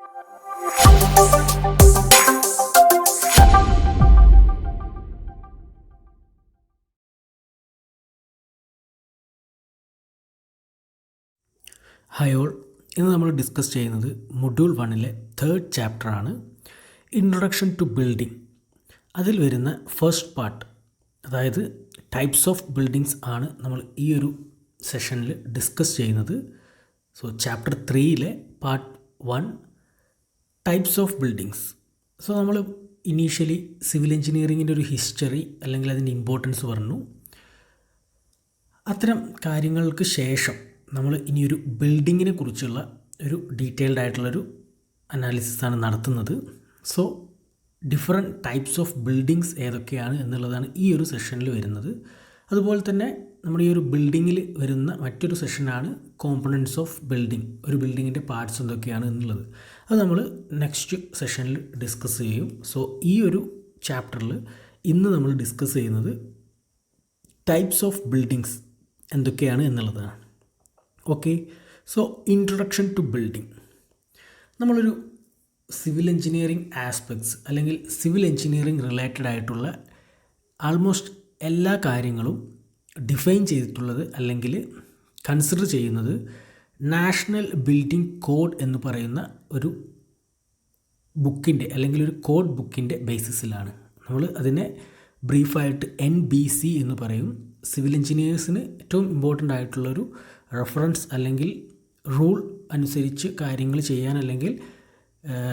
Hi all, ഇന്ന് നമ്മൾ discuss ചെയ്യുന്നത് മൊഡ്യൂൾ 1-ലെ 3rd ചാപ്റ്ററാണ്, ഇൻട്രൊഡക്ഷൻ ടു ബിൽഡിംഗ്. അതിൽ വരുന്ന ഫസ്റ്റ് പാർട്ട്, അതായത് ടൈപ്സ് ഓഫ് ബിൽഡിങ്സ് ആണ് നമ്മൾ ഈ ഒരു സെഷനിൽ ഡിസ്കസ് ചെയ്യുന്നത്. സോ ചാപ്റ്റർ 3-ലെ part 1 types of buildings. So നമ്മൾ ഇനീഷ്യലി സിവിൽ എഞ്ചിനീയറിങ്ങിൻ്റെ ഒരു ഹിസ്റ്ററി അല്ലെങ്കിൽ അതിൻ്റെ ഇമ്പോർട്ടൻസ് പറഞ്ഞു. അത്തരം കാര്യങ്ങൾക്ക് ശേഷം നമ്മൾ ഇനിയൊരു ബിൽഡിങ്ങിനെ കുറിച്ചുള്ള ഒരു ഡീറ്റെയിൽഡ് ആയിട്ടുള്ളൊരു അനാലിസിസാണ് നടത്തുന്നത്. So different types of buildings ഏതൊക്കെയാണ് എന്നുള്ളതാണ് ഈ ഒരു സെഷനിൽ വരുന്നത്. അതുപോലെ തന്നെ നമ്മുടെ ഈ ഒരു ബിൽഡിങ്ങിൽ വരുന്ന മറ്റൊരു സെഷനാണ് കോമ്പണൻറ്റ്സ് ഓഫ് ബിൽഡിംഗ്. ഒരു ബിൽഡിങ്ങിൻ്റെ പാർട്സ് എന്തൊക്കെയാണ് എന്നുള്ളത് അത് നമ്മൾ നെക്സ്റ്റ് സെഷനിൽ ഡിസ്കസ് ചെയ്യും. സോ ഈ ഒരു ചാപ്റ്ററിൽ ഇന്ന് നമ്മൾ ഡിസ്കസ് ചെയ്യുന്നത് ടൈപ്സ് ഓഫ് ബിൽഡിങ്സ് എന്തൊക്കെയാണ് എന്നുള്ളതാണ്. Okay, so introduction to building. നമ്മളൊരു സിവിൽ എഞ്ചിനീയറിംഗ് ആസ്പെക്ട്സ് അല്ലെങ്കിൽ സിവിൽ എഞ്ചിനീയറിംഗ് റിലേറ്റഡ് ആയിട്ടുള്ള ആൾമോസ്റ്റ് എല്ലാ കാര്യങ്ങളും ഡിഫൈൻ ചെയ്തിട്ടുള്ളത് അല്ലെങ്കിൽ കൺസിഡർ ചെയ്യുന്നത് നാഷണൽ ബിൽഡിംഗ് കോഡ് എന്ന് പറയുന്ന ഒരു ബുക്കിൻ്റെ അല്ലെങ്കിൽ ഒരു കോഡ് ബുക്കിൻ്റെ ബേസിസിലാണ്. നമ്മൾ അതിനെ ബ്രീഫായിട്ട് NBC എന്ന് പറയും. സിവിൽ എഞ്ചിനീയേഴ്സിന് ഏറ്റവും ഇമ്പോർട്ടൻ്റ് ആയിട്ടുള്ളൊരു റെഫറൻസ് അല്ലെങ്കിൽ റൂൾ അനുസരിച്ച് കാര്യങ്ങൾ ചെയ്യാൻ അല്ലെങ്കിൽ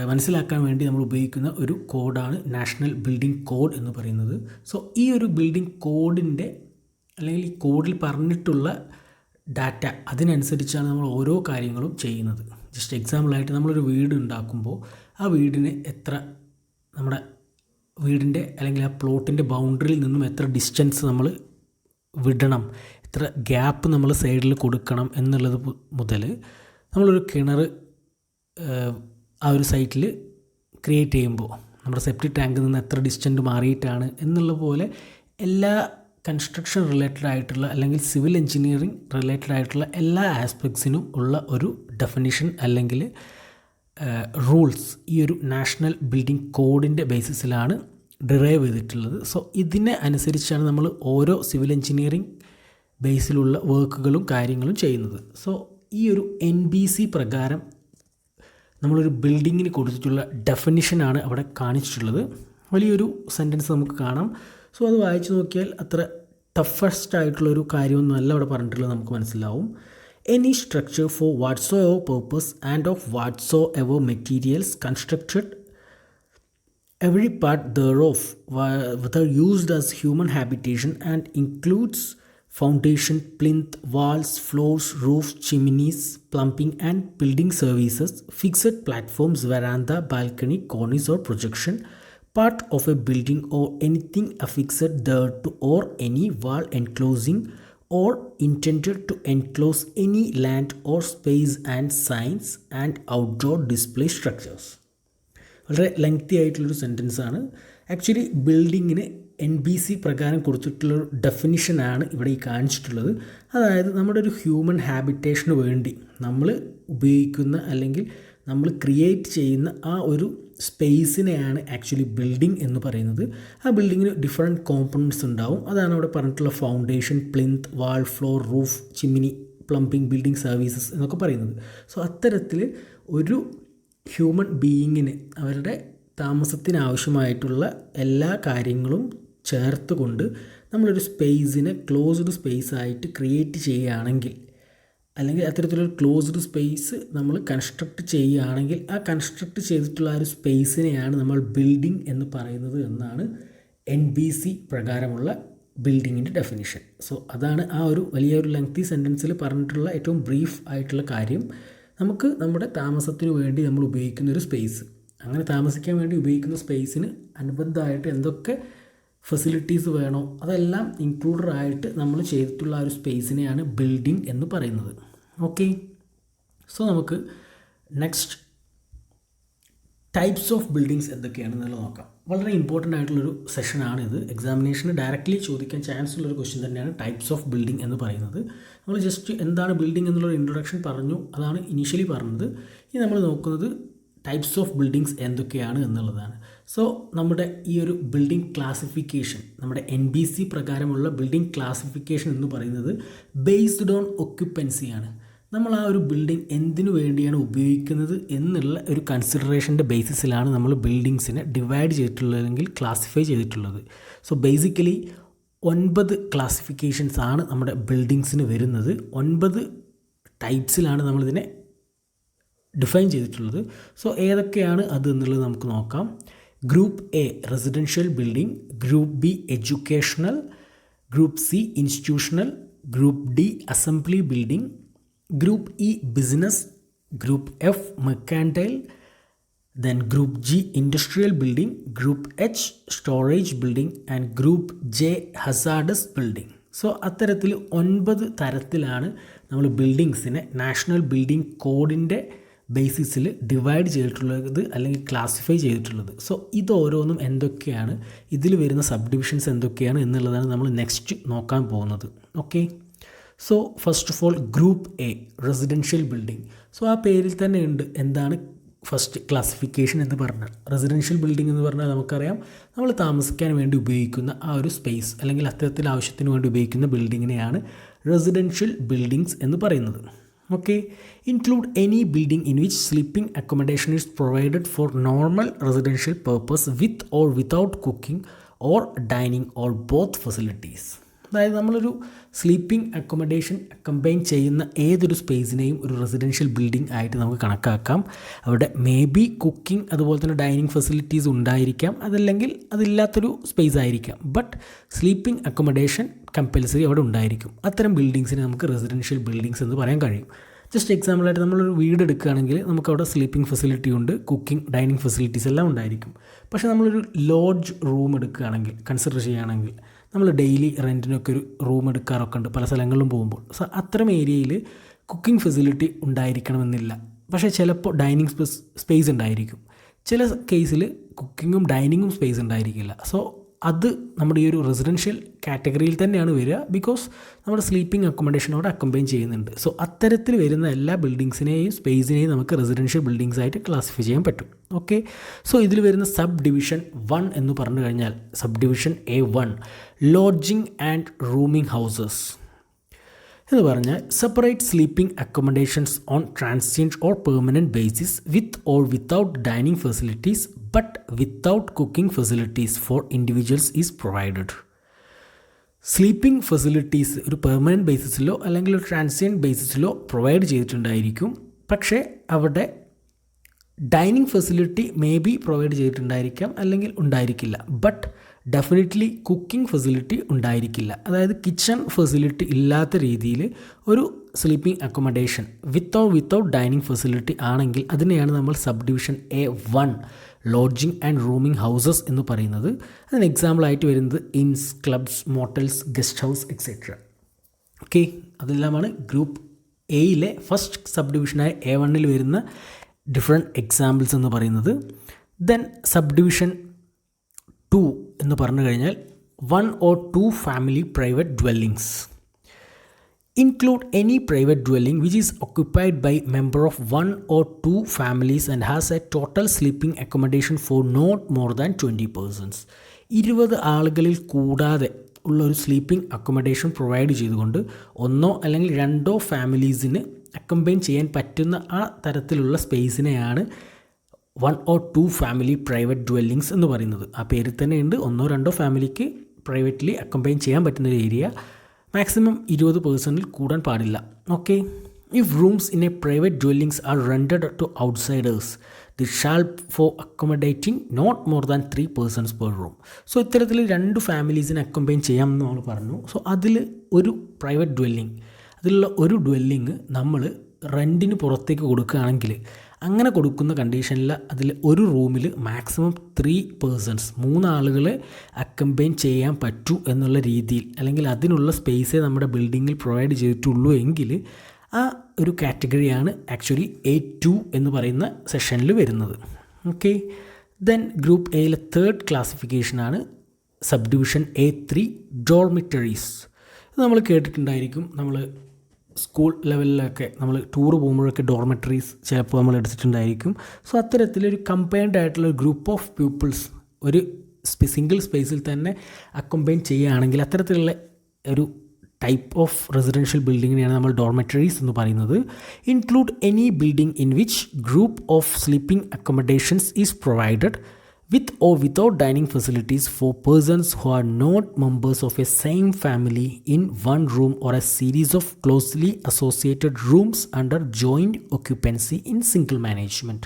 മനസ്സിലാക്കാൻ വേണ്ടി നമ്മൾ ഉപയോഗിക്കുന്ന ഒരു കോഡാണ് നാഷണൽ ബിൽഡിംഗ് കോഡ് എന്ന് പറയുന്നത്. സോ ഈ ഒരു ബിൽഡിംഗ് കോഡിൻ്റെ അല്ലെങ്കിൽ ഈ കോഡിൽ പറഞ്ഞിട്ടുള്ള ഡാറ്റ അതിനനുസരിച്ചാണ് നമ്മൾ ഓരോ കാര്യങ്ങളും ചെയ്യുന്നത്. ജസ്റ്റ് എക്സാമ്പിളായിട്ട് നമ്മളൊരു വീട് ഉണ്ടാക്കുമ്പോൾ ആ വീടിന് എത്ര നമ്മുടെ വീടിൻ്റെ അല്ലെങ്കിൽ ആ പ്ലോട്ടിൻ്റെ ബൗണ്ടറിയിൽ നിന്നും എത്ര ഡിസ്റ്റൻസ് നമ്മൾ വിടണം, എത്ര ഗ്യാപ്പ് നമ്മൾ സൈഡിൽ കൊടുക്കണം എന്നുള്ളത് മുതൽ നമ്മളൊരു കിണർ ആ ഒരു സൈറ്റിൽ ക്രിയേറ്റ് ചെയ്യുമ്പോൾ നമ്മുടെ സെപ്റ്റിക് ടാങ്കിൽ നിന്ന് എത്ര ഡിസ്റ്റൻറ്റ് മാറിയിട്ടാണ് എന്നുള്ള പോലെ എല്ലാ കൺസ്ട്രക്ഷൻ റിലേറ്റഡ് ആയിട്ടുള്ള അല്ലെങ്കിൽ സിവിൽ എഞ്ചിനീയറിംഗ് റിലേറ്റഡ് ആയിട്ടുള്ള എല്ലാ ആസ്പെക്ട്സിനും ഉള്ള ഒരു ഡെഫിനിഷൻ അല്ലെങ്കിൽ റൂൾസ് ഈ ഒരു നാഷണൽ ബിൽഡിംഗ് കോഡിൻ്റെ ബേസിസിലാണ് ഡിറൈവ് ചെയ്തിട്ടുള്ളത്. സോ ഇതിനെ അനുസരിച്ചാണ് നമ്മൾ ഓരോ സിവിൽ എഞ്ചിനീയറിംഗ് ബേസിലുള്ള വർക്കുകളും കാര്യങ്ങളും ചെയ്യുന്നത്. സോ ഈ ഒരു NBC പ്രകാരം നമ്മളൊരു ബിൽഡിങ്ങിന് കൊടുത്തിട്ടുള്ള ഡെഫിനിഷനാണ് അവിടെ കാണിച്ചിട്ടുള്ളത്. വലിയൊരു സെൻറ്റൻസ് നമുക്ക് കാണാം. സോ അത് വായിച്ചു നോക്കിയാൽ അത്ര ടഫസ്റ്റ് ആയിട്ടുള്ളൊരു കാര്യമൊന്നും അല്ല അവിടെ പറഞ്ഞിട്ടുള്ളത്, നമുക്ക് മനസ്സിലാവും. Any structure for whatsoever purpose and of whatsoever materials constructed, every part thereof, whether used as human habitation and includes foundation, plinth, walls, floors, roofs, chimneys, plumbing and building services, fixed platforms, veranda, balcony, cornice or projection, part of a building or anything affixed thereto or any wall enclosing or intended to enclose any land or space and signs and outdoor display structures. വളരെ lengthy ആയിട്ടുള്ളൊരു സെൻറ്റൻസാണ്. Actually ബിൽഡിങ്ങിന് NBC പ്രകാരം കൊടുത്തിട്ടുള്ളൊരു ഡെഫിനിഷനാണ് ഇവിടെ ഈ കാണിച്ചിട്ടുള്ളത്. അതായത് നമ്മുടെ ഒരു human ഹാബിറ്റേഷന് വേണ്ടി നമ്മൾ ഉപയോഗിക്കുന്ന അല്ലെങ്കിൽ നമ്മൾ ക്രിയേറ്റ് ചെയ്യുന്ന ആ ഒരു സ്പേസിനെയാണ് ആക്ച്വലി ബിൽഡിംഗ് എന്ന് പറയുന്നത്. ആ ബിൽഡിങ്ങിന് ഡിഫറെൻറ്റ് കോമ്പണൻറ്റ്സ് ഉണ്ടാവും. അതാണ് അവിടെ പറഞ്ഞിട്ടുള്ള foundation, plinth, wall, floor, roof, chimney, plumbing, building services എന്നൊക്കെ പറയുന്നത്. സോ അത്തരത്തിൽ ഒരു ഹ്യൂമൻ ബീയിങ്ങിന് അവരുടെ താമസത്തിനാവശ്യമായിട്ടുള്ള എല്ലാ കാര്യങ്ങളും ചേർത്ത് കൊണ്ട് നമ്മളൊരു സ്പേസിനെ ക്ലോസ്ഡ് സ്പേസ് ആയിട്ട് ക്രിയേറ്റ് ചെയ്യുകയാണെങ്കിൽ അല്ലെങ്കിൽ അത്തരത്തിലൊരു ക്ലോസ്ഡ് സ്പേസ് നമ്മൾ കൺസ്ട്രക്റ്റ് ചെയ്യുകയാണെങ്കിൽ ആ കൺസ്ട്രക്റ്റ് ചെയ്തിട്ടുള്ള ആ ഒരു സ്പേസിനെയാണ് നമ്മൾ ബിൽഡിംഗ് എന്ന് പറയുന്നത് എന്നാണ് NBC പ്രകാരമുള്ള ബിൽഡിങ്ങിൻ്റെ ഡെഫിനിഷൻ. സോ അതാണ് ആ ഒരു വലിയൊരു ലെങ്തി സെൻറ്റൻസിൽ പറഞ്ഞിട്ടുള്ള ഏറ്റവും ബ്രീഫ് ആയിട്ടുള്ള കാര്യം. നമുക്ക് നമ്മുടെ താമസത്തിന് വേണ്ടി നമ്മൾ ഉപയോഗിക്കുന്ന ഒരു സ്പേസ്, അങ്ങനെ താമസിക്കാൻ വേണ്ടി ഉപയോഗിക്കുന്ന സ്പേസിന് അനുബന്ധമായിട്ട് എന്തൊക്കെ ഫെസിലിറ്റീസ് വേണോ അതെല്ലാം ഇൻക്ലൂഡഡ് ആയിട്ട് നമ്മൾ ചെയ്തിട്ടുള്ള ആ ഒരു സ്പേസിനെയാണ് ബിൽഡിംഗ് എന്ന് പറയുന്നത്. ഓക്കെ, സോ നമുക്ക് നെക്സ്റ്റ് ടൈപ്സ് ഓഫ് ബിൽഡിങ്സ് എന്തൊക്കെയാണെന്നുള്ളത് നോക്കാം. വളരെ ഇമ്പോർട്ടൻ്റ് ആയിട്ടുള്ളൊരു സെഷനാണിത്. എക്സാമിനേഷന് ഡയറക്റ്റ്ലി ചോദിക്കാൻ ചാൻസ് ഉള്ളൊരു ക്വസ്റ്റ്യൻ തന്നെയാണ് ടൈപ്സ് ഓഫ് ബിൽഡിംഗ് എന്ന് പറയുന്നത്. നമ്മൾ ജസ്റ്റ് എന്താണ് ബിൽഡിംഗ് എന്നുള്ളൊരു ഇൻട്രൊഡക്ഷൻ പറഞ്ഞു, അതാണ് ഇനീഷ്യലി പറഞ്ഞത്. ഇനി നമ്മൾ നോക്കുന്നത് ടൈപ്സ് ഓഫ് ബിൽഡിങ്സ് എന്തൊക്കെയാണ് എന്നുള്ളതാണ്. സോ നമ്മുടെ ഈ ഒരു ബിൽഡിംഗ് ക്ലാസിഫിക്കേഷൻ, നമ്മുടെ NBC പ്രകാരമുള്ള ബിൽഡിംഗ് ക്ലാസിഫിക്കേഷൻ എന്ന് പറയുന്നത് ബേസ്ഡ് ഓൺ ഒക്യുപ്പൻസിയാണ്. നമ്മൾ ആ ഒരു ബിൽഡിംഗ് എന്തിനു വേണ്ടിയാണ് ഉപയോഗിക്കുന്നത് എന്നുള്ള ഒരു കൺസിഡറേഷൻ്റെ ബേസിസിലാണ് നമ്മൾ ബിൽഡിങ്സിനെ ഡിവൈഡ് ചെയ്തിട്ടുള്ളതെങ്കിൽ ക്ലാസിഫൈ ചെയ്തിട്ടുള്ളത്. സോ ബേസിക്കലി 9 ക്ലാസിഫിക്കേഷൻസ് ആണ് നമ്മുടെ ബിൽഡിങ്സിന് വരുന്നത്. 9 ടൈപ്സിലാണ് നമ്മളിതിനെ ഡിഫൈൻ ചെയ്തിട്ടുള്ളത്. സോ ഏതൊക്കെയാണ് അത് എന്നുള്ളത് നമുക്ക് നോക്കാം. Group A residential building, group B educational, group C institutional, group D assembly building, group E business, group F മെർക്കാൻറ്റൈൽ, then group G industrial building, group H storage building and group J hazardous building. So അത്തരത്തിൽ 9 തരത്തിലാണ് നമ്മൾ ബിൽഡിങ്സിനെ national building കോഡിൻ്റെ ബേസിസിൽ divide ചെയ്തിട്ടുള്ളത് അല്ലെങ്കിൽ classify ചെയ്തിട്ടുള്ളത്. So ഇതോരോന്നും എന്തൊക്കെയാണ്, ഇതിൽ വരുന്ന sub divisions എന്തൊക്കെയാണ് എന്നുള്ളതാണ് നമ്മൾ നെക്സ്റ്റ് നോക്കാൻ പോകുന്നത്. Okay, so first of all group A residential building. So ആ പേരിൽ തന്നെ ഉണ്ട് എന്താണ് ഫസ്റ്റ് ക്ലാസിഫിക്കേഷൻ എന്ന് പറഞ്ഞാൽ. റെസിഡൻഷ്യൽ ബിൽഡിംഗ് എന്ന് പറഞ്ഞാൽ നമുക്കറിയാം, നമ്മൾ താമസിക്കാൻ വേണ്ടി ഉപയോഗിക്കുന്ന ആ ഒരു സ്പേസ് അല്ലെങ്കിൽ അത്തരത്തിൽ ആവശ്യത്തിന് വേണ്ടി ഉപയോഗിക്കുന്ന ബിൽഡിങ്ങിനെയാണ് റെസിഡൻഷ്യൽ ബിൽഡിങ്സ് എന്ന് പറയുന്നത്. Okay, include any building in which sleeping accommodation is provided four normal residential purpose with or without cooking or dining or both facilities. അതായത് നമ്മളൊരു സ്ലീപ്പിംഗ് അക്കോമഡേഷൻ കമ്പൈൻ ചെയ്യുന്ന ഏതൊരു സ്പേസിനെയും ഒരു റെസിഡൻഷ്യൽ ബിൽഡിംഗ് ആയിട്ട് നമുക്ക് കണക്കാക്കാം. അവിടെ മേ ബി കുക്കിംഗ് അതുപോലെ തന്നെ ഡൈനിങ് ഫെസിലിറ്റീസ് ഉണ്ടായിരിക്കാം, അതല്ലെങ്കിൽ അതില്ലാത്തൊരു സ്പേസ് ആയിരിക്കാം. ബട്ട് സ്ലീപ്പിംഗ് അക്കോമഡേഷൻ കമ്പൽസറി അവിടെ ഉണ്ടായിരിക്കും. അത്തരം ബിൽഡിങ്സിനെ നമുക്ക് റെസിഡൻഷ്യൽ ബിൽഡിങ്സ് എന്ന് പറയാൻ കഴിയും. ജസ്റ്റ് എക്സാമ്പിളായിട്ട് നമ്മളൊരു വീട് എടുക്കുകയാണെങ്കിൽ നമുക്കവിടെ സ്ലീപ്പിംഗ് ഫെസിലിറ്റി ഉണ്ട്, കുക്കിംഗ് ഡൈനിങ് ഫെസിലിറ്റീസ് എല്ലാം ഉണ്ടായിരിക്കും. പക്ഷേ നമ്മളൊരു ലോഡ്ജ് റൂം എടുക്കുകയാണെങ്കിൽ, കൺസിഡർ ചെയ്യുകയാണെങ്കിൽ, നമ്മൾ ഡെയിലി റെൻറ്റിനൊക്കെ ഒരു റൂം എടുക്കാറൊക്കെ ഉണ്ട് പല സ്ഥലങ്ങളിലും പോകുമ്പോൾ. സോ അത്തരം ഏരിയയിൽ കുക്കിംഗ് ഫെസിലിറ്റി ഉണ്ടായിരിക്കണമെന്നില്ല, പക്ഷേ ചിലപ്പോൾ ഡൈനിങ് സ്പേസ് ഉണ്ടായിരിക്കും. ചില കേസിൽ കുക്കിങ്ങും ഡൈനിങ്ങും സ്പേസ് ഉണ്ടായിരിക്കില്ല. സോ അത് നമ്മുടെ ഈ ഒരു റെസിഡൻഷ്യൽ കാറ്റഗറിയിൽ തന്നെയാണ് വരിക, ബിക്കോസ് നമ്മുടെ സ്ലീപ്പിംഗ് അക്കോമഡേഷനോട് അക്കമ്പൈൻ ചെയ്യുന്നുണ്ട്. സോ അത്തരത്തിൽ വരുന്ന എല്ലാ ബിൽഡിങ്സിനെയും സ്പേസിനെയും നമുക്ക് റെസിഡൻഷ്യൽ ബിൽഡിങ്സ് ആയിട്ട് ക്ലാസിഫൈ ചെയ്യാൻ പറ്റും. ഓക്കെ, സോ ഇതിൽ വരുന്ന സബ് ഡിവിഷൻ 1 എന്ന് പറഞ്ഞു കഴിഞ്ഞാൽ sub division A1 lodging and rooming houses എന്ന് പറഞ്ഞാൽ separate sleeping accommodations on transient or permanent basis with or without dining facilities but without cooking facilities for individuals is provided. Sleeping facilities ഒരു permanent ബേസിസിലോ അല്ലെങ്കിൽ ഒരു transient ബേസിസിലോ provide ചെയ്തിട്ടുണ്ടായിരിക്കും, പക്ഷേ അവിടെ dining facility may be provide ചെയ്തിട്ടുണ്ടായിരിക്കാം അല്ലെങ്കിൽ ഉണ്ടായിരിക്കില്ല. ബട്ട് ഡെഫിനറ്റ്ലി കുക്കിംഗ് ഫെസിലിറ്റി ഉണ്ടായിരിക്കില്ല. അതായത് കിച്ചൺ ഫെസിലിറ്റി ഇല്ലാത്ത രീതിയിൽ ഒരു sleeping accommodation without dining facility ആണെങ്കിൽ അതിനെയാണ് നമ്മൾ sub division A1 lodging and rooming houses എന്ന് പറയുന്നത്. അതിന് എക്സാമ്പിളായിട്ട് വരുന്നത് inns, clubs, motels, guest house et cetera. Okay, അതെല്ലാമാണ് ഗ്രൂപ്പ് എയിലെ ഫസ്റ്റ് സബ് ഡിവിഷനായ A1 വരുന്ന ഡിഫറെൻറ്റ് എക്സാമ്പിൾസ് എന്ന് പറയുന്നത്. ദെൻ സബ് ഡിവിഷൻ 2 എന്ന് പറഞ്ഞു കഴിഞ്ഞാൽ 1 or 2 family private dwellings. Include any private dwelling which is occupied by member of 1 or 2 families and has a total sleeping accommodation for not more than 20 persons. 20 ആളുകളിൽ കൂടാതെ ഉള്ള ഒരു sleeping accommodation provide ചെയ്തുകൊണ്ട് ഒന്നോ അല്ലെങ്കിൽ രണ്ടോ ഫാമിലീസിന് അക്കമ്പൈൻ ചെയ്യാൻ പറ്റുന്ന ആ തരത്തിലുള്ള സ്പേസിനെയാണ് 1 or 2 ഫാമിലി പ്രൈവറ്റ് ഡ്വെല്ലിങ്സ് എന്ന് പറയുന്നത്. ആ പേരിൽ തന്നെ ഉണ്ട്, 1 or 2 ഫാമിലിക്ക് പ്രൈവറ്റ്ലി അക്കമ്പൈൻ ചെയ്യാൻ പറ്റുന്നൊരു ഏരിയ. മാക്സിമം 20 പേഴ്സണിൽ കൂടാൻ പാടില്ല. Okay, if rooms in a private dwellings are rented to outsiders the shall for accommodating not more than 3 persons per room. So ഇത്തരത്തിൽ 2 ഫാമിലീസിനെ അക്കമ്പൈൻ ചെയ്യാമെന്ന് നമ്മൾ പറഞ്ഞു. സോ അതിൽ ഒരു പ്രൈവറ്റ് ഡ്വെല്ലിങ്, അതിലുള്ള ഒരു ഡ്വെല്ലിങ് നമ്മൾ റെൻറ്റിന് പുറത്തേക്ക് കൊടുക്കുകയാണെങ്കിൽ അങ്ങനെ കൊടുക്കുന്ന കണ്ടീഷനിൽ അതിൽ ഒരു റൂമിൽ മാക്സിമം 3 persons 3 ആളുകളെ അക്കമ്പൈൻ ചെയ്യാൻ പറ്റൂ എന്നുള്ള രീതിയിൽ, അല്ലെങ്കിൽ അതിനുള്ള സ്പേസേ നമ്മുടെ ബിൽഡിങ്ങിൽ പ്രൊവൈഡ് ചെയ്തിട്ടുള്ളൂ എങ്കിൽ ആ ഒരു കാറ്റഗറിയാണ് ആക്ച്വലി A2 എന്ന് പറയുന്ന സെഷനിൽ വരുന്നത്. ഓക്കെ, ദെൻ ഗ്രൂപ്പ് എയിലെ തേർഡ് ക്ലാസിഫിക്കേഷനാണ് സബ് ഡിവിഷൻ A3 ഡോർമിറ്ററീസ്. ഇത് നമ്മൾ കേട്ടിട്ടുണ്ടായിരിക്കും. നമ്മൾ സ്കൂൾ ലെവലിലൊക്കെ നമ്മൾ ടൂർ പോകുമ്പോഴൊക്കെ ഡോർമെറ്ററീസ് ചിലപ്പോൾ നമ്മൾ എടുത്തിട്ടുണ്ടായിരിക്കും. സോ അത്തരത്തിലൊരു കമ്പൈൻഡ് ആയിട്ടുള്ള ഒരു ഗ്രൂപ്പ് ഓഫ് പീപ്പിൾസ് ഒരു സിംഗിൾ സ്പേസിൽ തന്നെ അക്കമ്പൈൻ ചെയ്യുകയാണെങ്കിൽ അത്തരത്തിലുള്ള ഒരു ടൈപ്പ് ഓഫ് റെസിഡൻഷ്യൽ ബിൽഡിങ്ങിനെയാണ് നമ്മൾ ഡോർമെറ്ററീസ് എന്ന് പറയുന്നത്. Include any building in which group of sleeping accommodations is provided with or without dining facilities for persons who are not members of a same family in one room or a series of closely associated rooms under joint occupancy in single management.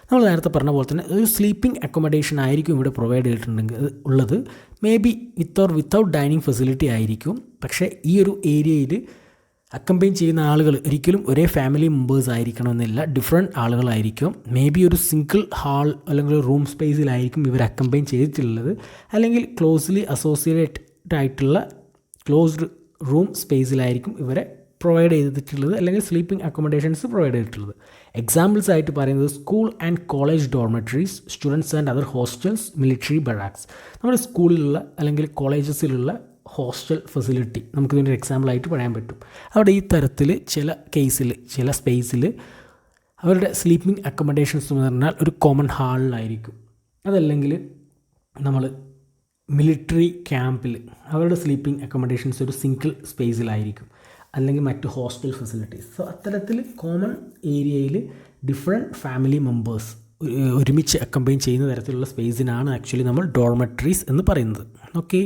നമ്മൾ നേരത്തെ പറഞ്ഞ പോലെ തന്നെ ഒരു sleeping accommodation ആയിരിക്കും ഇവിടെ provide ചെയ്തിട്ടുണ്ടെങ്കിൽ ഉള്ളത്. May be with or without dining facility ആയിരിക്കും. പക്ഷേ ഈ ഒരു ഏരിയയിൽ അക്കമ്പൈൻ ചെയ്യുന്ന ആളുകൾ ഒരിക്കലും ഒരേ ഫാമിലി മെമ്പേഴ്സ് ആയിരിക്കണമെന്നില്ല, ഡിഫറെൻറ്റ് ആളുകളായിരിക്കും. മേ ബി ഒരു സിംഗിൾ ഹാൾ അല്ലെങ്കിൽ ഒരു റൂം സ്പേസിലായിരിക്കും ഇവർ അക്കമ്പൈൻ ചെയ്തിട്ടുള്ളത്, അല്ലെങ്കിൽ ക്ലോസ്ലി അസോസിയേറ്റഡ് ആയിട്ടുള്ള ക്ലോസ്ഡ് റൂം സ്പേസിലായിരിക്കും ഇവരെ പ്രൊവൈഡ് ചെയ്തിട്ടുള്ളത്, അല്ലെങ്കിൽ സ്ലീപ്പിംഗ് അക്കോമഡേഷൻസ് പ്രൊവൈഡ് ചെയ്തിട്ടുള്ളത്. എക്സാമ്പിൾസ് ആയിട്ട് പറയുന്നത് school and college dormitories, students and other hostels, military barracks. നമ്മുടെ സ്കൂളിലുള്ള അല്ലെങ്കിൽ കോളേജസിലുള്ള ഹോസ്റ്റൽ ഫെസിലിറ്റി നമുക്കിതിൻ്റെ ഒരു എക്സാമ്പിളായിട്ട് പറയാൻ പറ്റും. അവിടെ ഈ തരത്തിൽ ചില കേസിൽ ചില സ്പേസിൽ അവരുടെ സ്ലീപ്പിംഗ് അക്കോമഡേഷൻസ് എന്ന് പറഞ്ഞാൽ ഒരു കോമൺ ഹാളിലായിരിക്കും. അതല്ലെങ്കിൽ നമ്മൾ മിലിറ്ററി ക്യാമ്പിൽ അവരുടെ സ്ലീപ്പിംഗ് അക്കോമഡേഷൻസ് ഒരു സിംഗിൾ സ്പേസിലായിരിക്കും, അല്ലെങ്കിൽ മറ്റ് ഹോസ്റ്റൽ ഫെസിലിറ്റീസ്. സോ അത്തരത്തിൽ കോമൺ ഏരിയയിൽ ഡിഫറെൻറ്റ് ഫാമിലി മെമ്പേഴ്സ് ഒരുമിച്ച് അക്കമ്പൈൻ ചെയ്യുന്ന തരത്തിലുള്ള സ്പേസിനാണ് ആക്ച്വലി നമ്മൾ ഡോർമെറ്ററീസ് എന്ന് പറയുന്നത്. ഓക്കെ,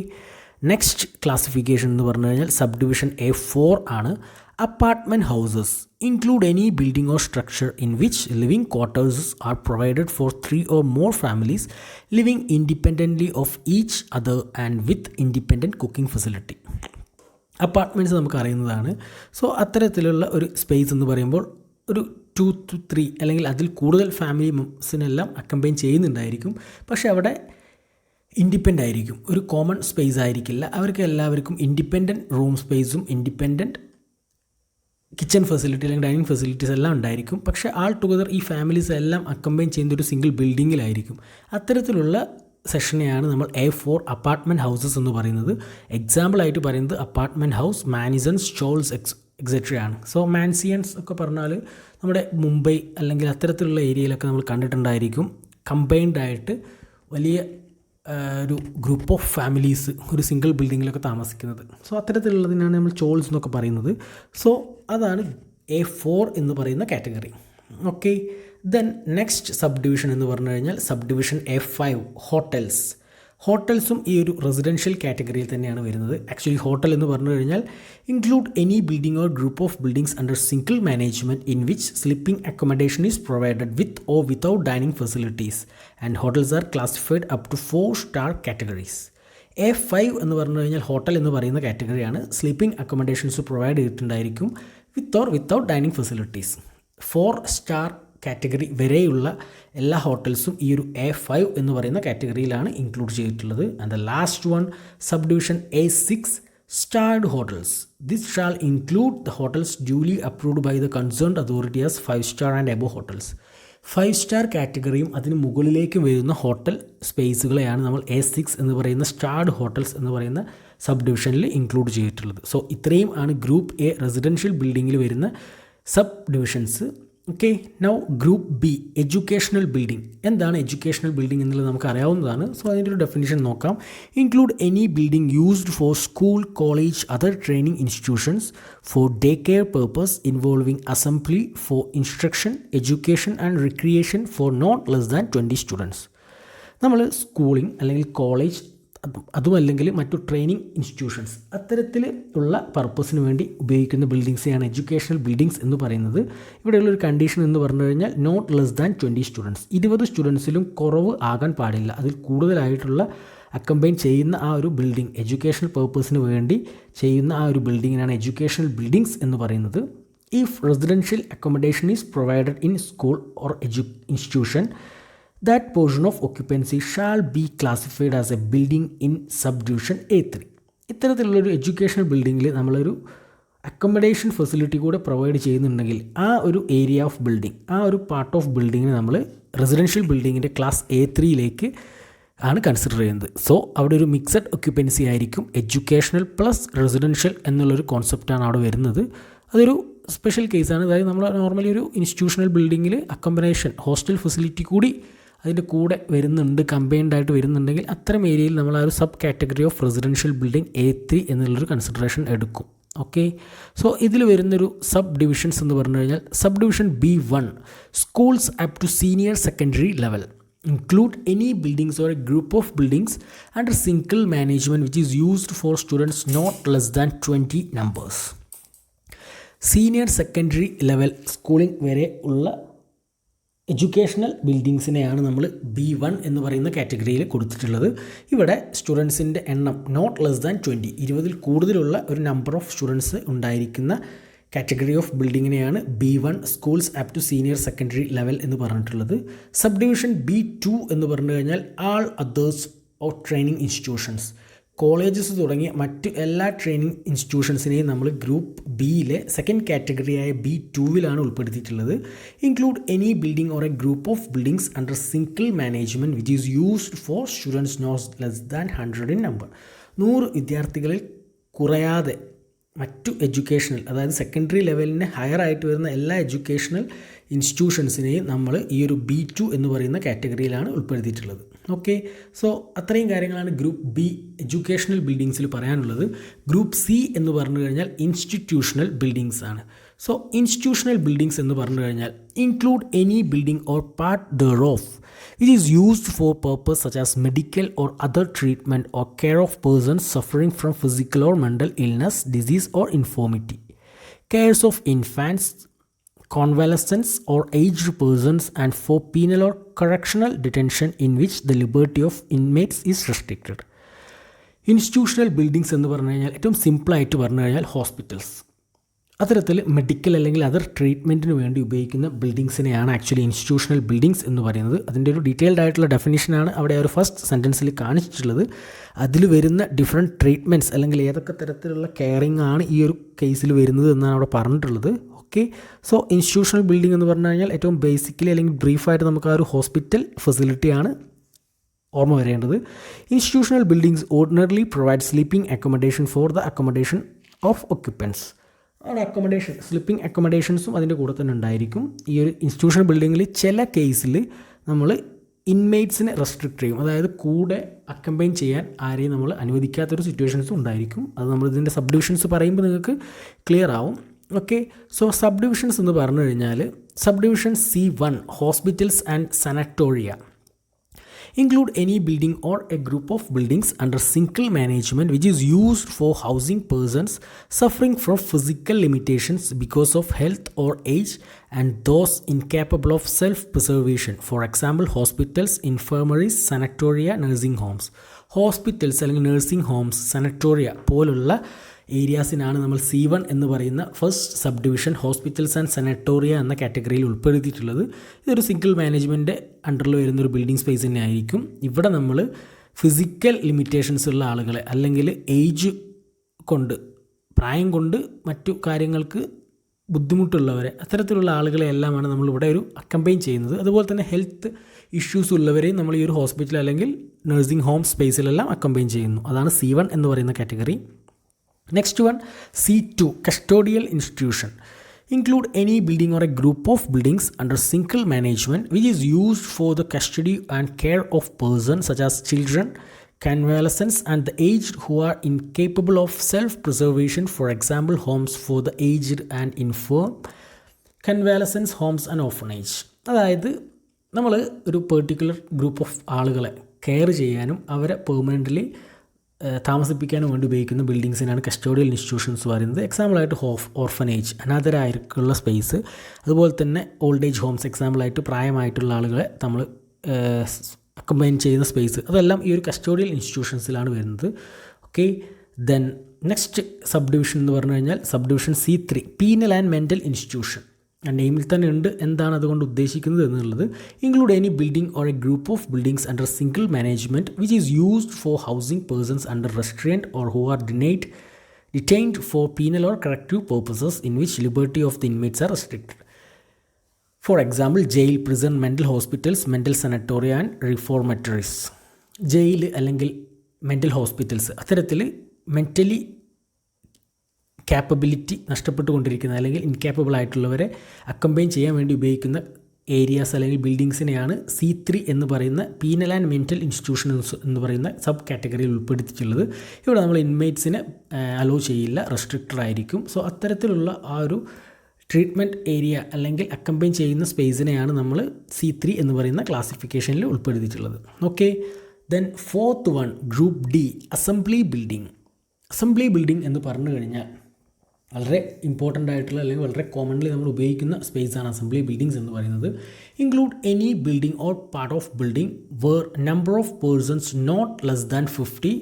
നെക്സ്റ്റ് ക്ലാസിഫിക്കേഷൻ എന്ന് പറഞ്ഞു കഴിഞ്ഞാൽ സബ് ഡിവിഷൻ A4 ആണ്. Apartment houses include any building or structure in which living quarters are provided four 3 or more families living independently of each other and with independent cooking facility. Apartments നമുക്ക് അറിയുന്നതാണ്. So അത്തരത്തിലുള്ള ഒരു space എന്ന് പറയുമ്പോൾ ഒരു 2 to 3 അല്ലെങ്കിൽ അതിൽ കൂടുതൽ ഫാമിലി മെമ്പേഴ്സിനെല്ലാം അക്കമ്പൈൻ ചെയ്യുന്നുണ്ടായിരിക്കും. പക്ഷേ അവിടെ ഇൻഡിപെൻഡൻ്റ് ആയിരിക്കും, ഒരു കോമൺ സ്പേസ് ആയിരിക്കില്ല. അവർക്ക് എല്ലാവർക്കും ഇൻഡിപെൻഡൻറ്റ് റൂം സ്പേസും ഇൻഡിപെൻഡൻറ്റ് കിച്ചൺ ഫെസിലിറ്റി അല്ലെങ്കിൽ ഡൈനിങ് ഫെസിലിറ്റീസ് എല്ലാം ഉണ്ടായിരിക്കും. പക്ഷേ ആൾ ടുഗദർ ഈ ഫാമിലീസ് എല്ലാം അക്കമ്പൈൻ ചെയ്യുന്ന ഒരു സിംഗിൾ ബിൽഡിങ്ങിലായിരിക്കും. അത്തരത്തിലുള്ള സെഷനെയാണ് നമ്മൾ A4 അപ്പാർട്ട്മെൻറ്റ് ഹൗസസ് എന്ന് പറയുന്നത്. എക്സാമ്പിളായിട്ട് പറയുന്നത് അപ്പാർട്ട്മെൻറ്റ് ഹൗസ്, മാനിസൺസ്, ചോൾസ് എക്സെട്രയാണ്. സോ മാൻസിയൻസ് ഒക്കെ പറഞ്ഞാൽ നമ്മുടെ മുംബൈ അല്ലെങ്കിൽ അത്തരത്തിലുള്ള ഏരിയയിലൊക്കെ നമ്മൾ കണ്ടിട്ടുണ്ടായിരിക്കും. കമ്പൈൻഡ് ആയിട്ട് വലിയ ഒരു ഗ്രൂപ്പ് ഓഫ് ഫാമിലീസ് ഒരു സിംഗിൾ ബിൽഡിങ്ങിലൊക്കെ താമസിക്കുന്നത്. സോ അത്തരത്തിലുള്ളതിനാണ് നമ്മൾ ചോൾസ് എന്നൊക്കെ പറയുന്നത്. സോ അതാണ് A4 എന്ന് പറയുന്ന category. Okay, then next sub division എന്ന് പറഞ്ഞു കഴിഞ്ഞാൽ സബ് ഡിവിഷൻ A5 ഹോട്ടൽസ്. ഹോട്ടൽസും ഈ ഒരു റെസിഡൻഷ്യൽ കാറ്റഗറിയിൽ തന്നെയാണ് വരുന്നത്. ആക്ച്വലി ഹോട്ടൽ എന്ന് പറഞ്ഞു കഴിഞ്ഞാൽ include any building or group of buildings under single management in which sleeping accommodation is provided with or without dining facilities and hotels are classified up to 4 star categories. A5 എന്ന് പറഞ്ഞു കഴിഞ്ഞാൽ hotel എന്ന് പറയുന്ന കാറ്റഗറിയാണ്. Sleeping accommodations provide ചെയ്തിട്ടുണ്ടായിരിക്കും with or without dining facilities. 4 star category വരെയുള്ള എല്ലാ ഹോട്ടൽസും ഈ ഒരു A5 എന്ന് പറയുന്ന കാറ്റഗറിയിലാണ് ഇൻക്ലൂഡ് ചെയ്തിട്ടുള്ളത്. And the last one sub division A6 starred hotels. This shall include the hotels duly approved by the concerned authority as 5 star and above hotels. 5 star കാറ്റഗറിയും അതിന് മുകളിലേക്കും വരുന്ന ഹോട്ടൽ സ്പേസുകളെയാണ് നമ്മൾ A6 എന്ന് പറയുന്ന സ്റ്റാർഡ് ഹോട്ടൽസ് എന്ന് പറയുന്ന സബ് ഡിവിഷനിൽ ഇൻക്ലൂഡ് ചെയ്തിട്ടുള്ളത്. സോ ഇത്രയും ആണ് ഗ്രൂപ്പ് A റെസിഡൻഷ്യൽ ബിൽഡിങ്ങിൽ വരുന്ന sub divisions. Okay, now group B educational building. എന്താണ് എഡ്യൂക്കേഷണൽ ബിൽഡിംഗ് എന്നുള്ളത് നമുക്ക് അറിയാവുന്നതാണ്. സോ അതിൻ്റെ ഒരു ഡെഫിനിഷൻ നോക്കാം. Include any building used for school, college, other training institutions for day care purpose involving assembly for instruction, education and recreation for not less than 20 students. നമ്മൾ schooling അല്ലെങ്കിൽ college അതുമല്ലെങ്കിൽ മറ്റു ട്രെയിനിങ് ഇൻസ്റ്റിറ്റ്യൂഷൻസ് അത്തരത്തിൽ ഉള്ള പർപ്പസിന് വേണ്ടി ഉപയോഗിക്കുന്ന ബിൽഡിങ്സിനെയാണ് എഡ്യൂക്കേഷണൽ ബിൽഡിങ്സ് എന്ന് പറയുന്നത്. ഇവിടെയുള്ളൊരു കണ്ടീഷൻ എന്ന് പറഞ്ഞു കഴിഞ്ഞാൽ നോട്ട് ലെസ് ദാൻ 20 സ്റ്റുഡൻസ്. 20 സ്റ്റുഡൻസിലും കുറവ് ആകാൻ പാടില്ല. അതിൽ കൂടുതലായിട്ടുള്ള അക്കമ്പൈൻ ചെയ്യുന്ന ആ ഒരു ബിൽഡിംഗ്, എഡ്യൂക്കേഷണൽ പർപ്പസിന് വേണ്ടി ചെയ്യുന്ന ആ ഒരു ബിൽഡിങ്ങിനാണ് എഡ്യൂക്കേഷണൽ ബിൽഡിങ്സ് എന്ന് പറയുന്നത്. If residential accommodation is provided in school or institution, that portion of occupancy shall be classified as a building in subdivision A3. ഇത്തരത്തിലുള്ളൊരു എഡ്യൂക്കേഷണൽ ബിൽഡിങ്ങിൽ നമ്മളൊരു അക്കോമഡേഷൻ ഫെസിലിറ്റി കൂടെ പ്രൊവൈഡ് ചെയ്യുന്നുണ്ടെങ്കിൽ ആ ഒരു ഏരിയ ഓഫ് ബിൽഡിംഗ്, ആ ഒരു പാർട്ട് ഓഫ് ബിൽഡിങ്ങിനെ നമ്മൾ റെസിഡൻഷ്യൽ ബിൽഡിങ്ങിൻ്റെ ക്ലാസ് A3 ആണ് കൺസിഡർ ചെയ്യുന്നത്. സോ അവിടെ ഒരു മിക്സഡ് ഒക്യുപ്പൻസി ആയിരിക്കും. എഡ്യൂക്കേഷണൽ പ്ലസ് റെസിഡൻഷ്യൽ എന്നുള്ളൊരു കോൺസെപ്റ്റാണ് അവിടെ വരുന്നത്. അതൊരു സ്പെഷ്യൽ കേസാണ്. അതായത് നമ്മൾ നോർമലി ഒരു ഇൻസ്റ്റിറ്റ്യൂഷണൽ ബിൽഡിങ്ങിൽ അക്കോമഡേഷൻ ഹോസ്റ്റൽ ഫെസിലിറ്റി കൂടി അതിൻ്റെ കൂടെ വരുന്നുണ്ട്, കമ്പൈൻഡ് ആയിട്ട് വരുന്നുണ്ടെങ്കിൽ അത്തരം ഏരിയയിൽ നമ്മൾ ആ ഒരു sub category of residential building A3 എന്നുള്ളൊരു കൺസിഡറേഷൻ എടുക്കും. ഓക്കെ, സോ ഇതിൽ വരുന്നൊരു സബ് ഡിവിഷൻസ് എന്ന് പറഞ്ഞു കഴിഞ്ഞാൽ sub division B1 schools up to senior secondary level include any buildings or a group of buildings under single management which is used for students not less than 20 numbers. Senior secondary level schooling വരെ ഉള്ള educational ബിൽഡിങ്സിനെയാണ് നമ്മൾ B1 എന്ന് പറയുന്ന കാറ്റഗറിയിൽ കൊടുത്തിട്ടുള്ളത്. ഇവിടെ സ്റ്റുഡൻസിൻ്റെ എണ്ണം not less than 20, 20ൽ കൂടുതലുള്ള ഒരു നമ്പർ ഓഫ് സ്റ്റുഡൻസ് ഉണ്ടായിരിക്കുന്ന കാറ്റഗറി ഓഫ് ബിൽഡിങ്ങിനെയാണ് B1 schools up to senior secondary level എന്ന് പറഞ്ഞിട്ടുള്ളത്. സബ് ഡിവിഷൻ B2 എന്ന് പറഞ്ഞു കഴിഞ്ഞാൽ all others or training institutions, colleges തുടങ്ങിയ മറ്റ് എല്ലാ ട്രെയിനിങ് ഇൻസ്റ്റിറ്റ്യൂഷൻസിനെയും നമ്മൾ ഗ്രൂപ്പ് ബിയിലെ സെക്കൻഡ് കാറ്റഗറിയായ B2വിലാണ് ഉൾപ്പെടുത്തിയിട്ടുള്ളത്. Include any building or a group of buildings under single management which is used for students not less than 100 in number. 100 വിദ്യാർത്ഥികളിൽ കുറയാതെ മറ്റു എഡ്യൂക്കേഷണൽ, അതായത് സെക്കൻഡറി ലെവലിന് ഹയർ ആയിട്ട് വരുന്ന എല്ലാ എഡ്യൂക്കേഷണൽ ഇൻസ്റ്റിറ്റ്യൂഷൻസിനെയും നമ്മൾ ഈ ഒരു B2 എന്ന് പറയുന്ന കാറ്റഗറിയിലാണ് ഉൾപ്പെടുത്തിയിട്ടുള്ളത്. ഓക്കെ, സോ അത്രയും കാര്യങ്ങളാണ് ഗ്രൂപ്പ് ബി എഡ്യൂക്കേഷണൽ ബിൽഡിങ്സിൽ പറയാനുള്ളത്. ഗ്രൂപ്പ് സി എന്ന് പറഞ്ഞു കഴിഞ്ഞാൽ ഇൻസ്റ്റിറ്റ്യൂഷണൽ ബിൽഡിങ്സ് ആണ്. സോ ഇൻസ്റ്റിറ്റ്യൂഷണൽ ബിൽഡിങ്സ് എന്ന് പറഞ്ഞു കഴിഞ്ഞാൽ include any building or part thereof which is used for purpose such as medical or other treatment or care of persons suffering from physical or mental illness, disease or infirmity, cares of infants, convalescents or aged persons, and for penal or correctional detention in which the liberty of inmates is restricted. Institutional buildings എന്ന് പറഞ്ഞു കഴിഞ്ഞാൽ ഏറ്റവും സിമ്പിളായിട്ട് പറഞ്ഞു കഴിഞ്ഞാൽ hospitals, അത്തരത്തിൽ medical അല്ലെങ്കിൽ other ട്രീറ്റ്മെൻറ്റിന് വേണ്ടി ഉപയോഗിക്കുന്ന ബിൽഡിങ്സിനെയാണ് ആക്ച്വലി ഇൻസ്റ്റിറ്റ്യൂഷണൽ ബിൽഡിങ്സ് എന്ന് പറയുന്നത്. അതിൻ്റെ ഒരു ഡീറ്റെയിൽഡ് ആയിട്ടുള്ള ഡെഫിനിഷനാണ് അവിടെ ഒരു ഫസ്റ്റ് സെൻറ്റൻസിൽ കാണിച്ചിട്ടുള്ളത്. അതിൽ വരുന്ന ഡിഫറെൻറ്റ് ട്രീറ്റ്മെൻറ്റ്സ് അല്ലെങ്കിൽ ഏതൊക്കെ തരത്തിലുള്ള കെയറിംഗ് ആണ് ഈ ഒരു കേസിൽ വരുന്നത് എന്നാണ് അവിടെ പറഞ്ഞിട്ടുള്ളത്. ഓക്കെ, സോ ഇൻസ്റ്റിറ്റ്യൂഷണൽ ബിൽഡിംഗ് എന്ന് പറഞ്ഞു കഴിഞ്ഞാൽ ഏറ്റവും ബേസിക്കലി അല്ലെങ്കിൽ ബ്രീഫായിട്ട് നമുക്ക് ആ ഒരു ഹോസ്പിറ്റൽ ഫെസിലിറ്റിയാണ് ഓർമ്മ വരേണ്ടത്. Institutional buildings ordinarily provide sleeping accommodation for the accommodation of occupants. അവിടെ അക്കോമഡേഷൻ, സ്ലീപ്പിംഗ് അക്കോമഡേഷൻസും അതിൻ്റെ കൂടെ തന്നെ ഉണ്ടായിരിക്കും. ഈ ഒരു ഇൻസ്റ്റിറ്റ്യൂഷണൽ ബിൽഡിങ്ങിൽ ചില കേസിൽ നമ്മൾ ഇൻമേറ്റ്സിനെ റെസ്ട്രിക്റ്റ് ചെയ്യും, അതായത് കൂടെ അക്കമ്പൈൻ ചെയ്യാൻ ആരെയും നമ്മൾ അനുവദിക്കാത്തൊരു സിറ്റുവേഷൻസും ഉണ്ടായിരിക്കും. അത് നമ്മൾ ഇതിൻ്റെ സബ് ഡിവിഷൻസ് പറയുമ്പോൾ നിങ്ങൾക്ക് ക്ലിയർ ആവും. ഓക്കെ, സോ സബ് ഡിവിഷൻസ് എന്ന് പറഞ്ഞു കഴിഞ്ഞാൽ sub division C1 hospitals and sanatoria include any building or a group of buildings under single management which is used for housing persons suffering from physical limitations because of health or age and those incapable of self-preservation. For example, hospitals, infirmaries, sanatoria, nursing homes. Hospitals അല്ലെങ്കിൽ nursing homes, sanatoria പോലുള്ള ഏരിയാസിനാണ് നമ്മൾ C1 എന്ന് പറയുന്ന first sub division hospitals and sanatoria എന്ന കാറ്റഗറിയിൽ ഉൾപ്പെടുത്തിയിട്ടുള്ളത്. ഇതൊരു സിംഗിൾ മാനേജ്മെൻറ്റ് അണ്ടറിൽ വരുന്നൊരു ബിൽഡിംഗ് സ്പേസ് തന്നെ ആയിരിക്കും. ഇവിടെ നമ്മൾ ഫിസിക്കൽ ലിമിറ്റേഷൻസ് ഉള്ള ആളുകളെ അല്ലെങ്കിൽ ഏജ് കൊണ്ട്, പ്രായം കൊണ്ട് മറ്റു കാര്യങ്ങൾക്ക് ബുദ്ധിമുട്ടുള്ളവരെ, അത്തരത്തിലുള്ള ആളുകളെ എല്ലാമാണ് നമ്മളിവിടെ ഒരു അക്കമ്പൈൻ ചെയ്യുന്നത്. അതുപോലെ തന്നെ ഹെൽത്ത് ഇഷ്യൂസ് ഉള്ളവരെയും നമ്മൾ ഈ ഒരു ഹോസ്പിറ്റൽ അല്ലെങ്കിൽ നഴ്സിംഗ് ഹോം സ്പേസിലെല്ലാം അക്കമ്പൈൻ ചെയ്യുന്നു. അതാണ് C1 എന്ന് പറയുന്ന category. Next one C2 custodial institution include any building or a group of buildings under single management which is used for the custody and care of persons such as children, convalescents and the aged who are incapable of self-preservation. For example, homes for the aged and infirm, convalescence homes and orphanage. അതായത് നമ്മൾ ഒരു particular group of ആളുകളെ care ചെയ്യാനും അവരെ permanently താമസിപ്പിക്കാനും വേണ്ടി ഉപയോഗിക്കുന്ന ബിൽഡിങ്സിനാണ് custodial institutions പറയുന്നത്. എക്സാമ്പിളായിട്ട് orphanage, അനാഥരായിട്ടുള്ള space, അതുപോലെ തന്നെ ഓൾഡ് ഏജ് ഹോംസ്, എക്സാമ്പിളായിട്ട് പ്രായമായിട്ടുള്ള ആളുകളെ നമ്മൾ അക്കമ്പൈൻ ചെയ്യുന്ന സ്പേസ്, അതെല്ലാം ഈ ഒരു കസ്റ്റോഡിയൽ ഇൻസ്റ്റിറ്റ്യൂഷൻസിലാണ് വരുന്നത്. Okay, then next sub division എന്ന് പറഞ്ഞു കഴിഞ്ഞാൽ sub division C3 penal and mental institution. നെയിമിൽ തന്നെ ഉണ്ട് എന്താണ് അതുകൊണ്ട് ഉദ്ദേശിക്കുന്നത് എന്നുള്ളത്. Include any building or a group of buildings under single management which is used for housing persons under restraint or who are detained for penal or corrective purposes in which liberty of the inmates are restricted. For example, jail, prison, mental hospitals, mental sanatoria and reformatories. Jail അല്ലെങ്കിൽ mental hospitals, അത്തരത്തിൽ mentally capability നഷ്ടപ്പെട്ടുകൊണ്ടിരിക്കുന്ന അല്ലെങ്കിൽ ഇൻക്യാപ്പബിൾ ആയിട്ടുള്ളവരെ അക്കമ്പൈൻ ചെയ്യാൻ വേണ്ടി ഉപയോഗിക്കുന്ന areas അല്ലെങ്കിൽ ബിൽഡിങ്സിനെയാണ് C3 എന്ന് പറയുന്ന penal and mental institutions എന്ന് പറയുന്ന സബ് കാറ്റഗറിയിൽ ഉൾപ്പെടുത്തിയിട്ടുള്ളത്. ഇവിടെ നമ്മൾ ഇൻമേറ്റ്സിനെ അലോ ചെയ്യില്ല, റെസ്ട്രിക്റ്റഡ് ആയിരിക്കും. സോ അത്തരത്തിലുള്ള ആ ഒരു ട്രീറ്റ്മെൻറ്റ് ഏരിയ അല്ലെങ്കിൽ അക്കമ്പൈൻ ചെയ്യുന്ന സ്പേസിനെയാണ് നമ്മൾ C3 എന്ന് പറയുന്ന ക്ലാസിഫിക്കേഷനിൽ ഉൾപ്പെടുത്തിയിട്ടുള്ളത്. Okay, then fourth one group D, assembly building. Assembly building എന്ന് പറഞ്ഞു കഴിഞ്ഞാൽ വളരെ ഇമ്പോർട്ടൻ്റ് ആയിട്ടുള്ള അല്ലെങ്കിൽ വളരെ കോമൺലി നമ്മൾ ഉപയോഗിക്കുന്ന സ്പേസാണ് അസംബ്ലി ബിൽഡിങ്സ് എന്ന് പറയുന്നത്. Include any building or part of building where number of persons not less than 50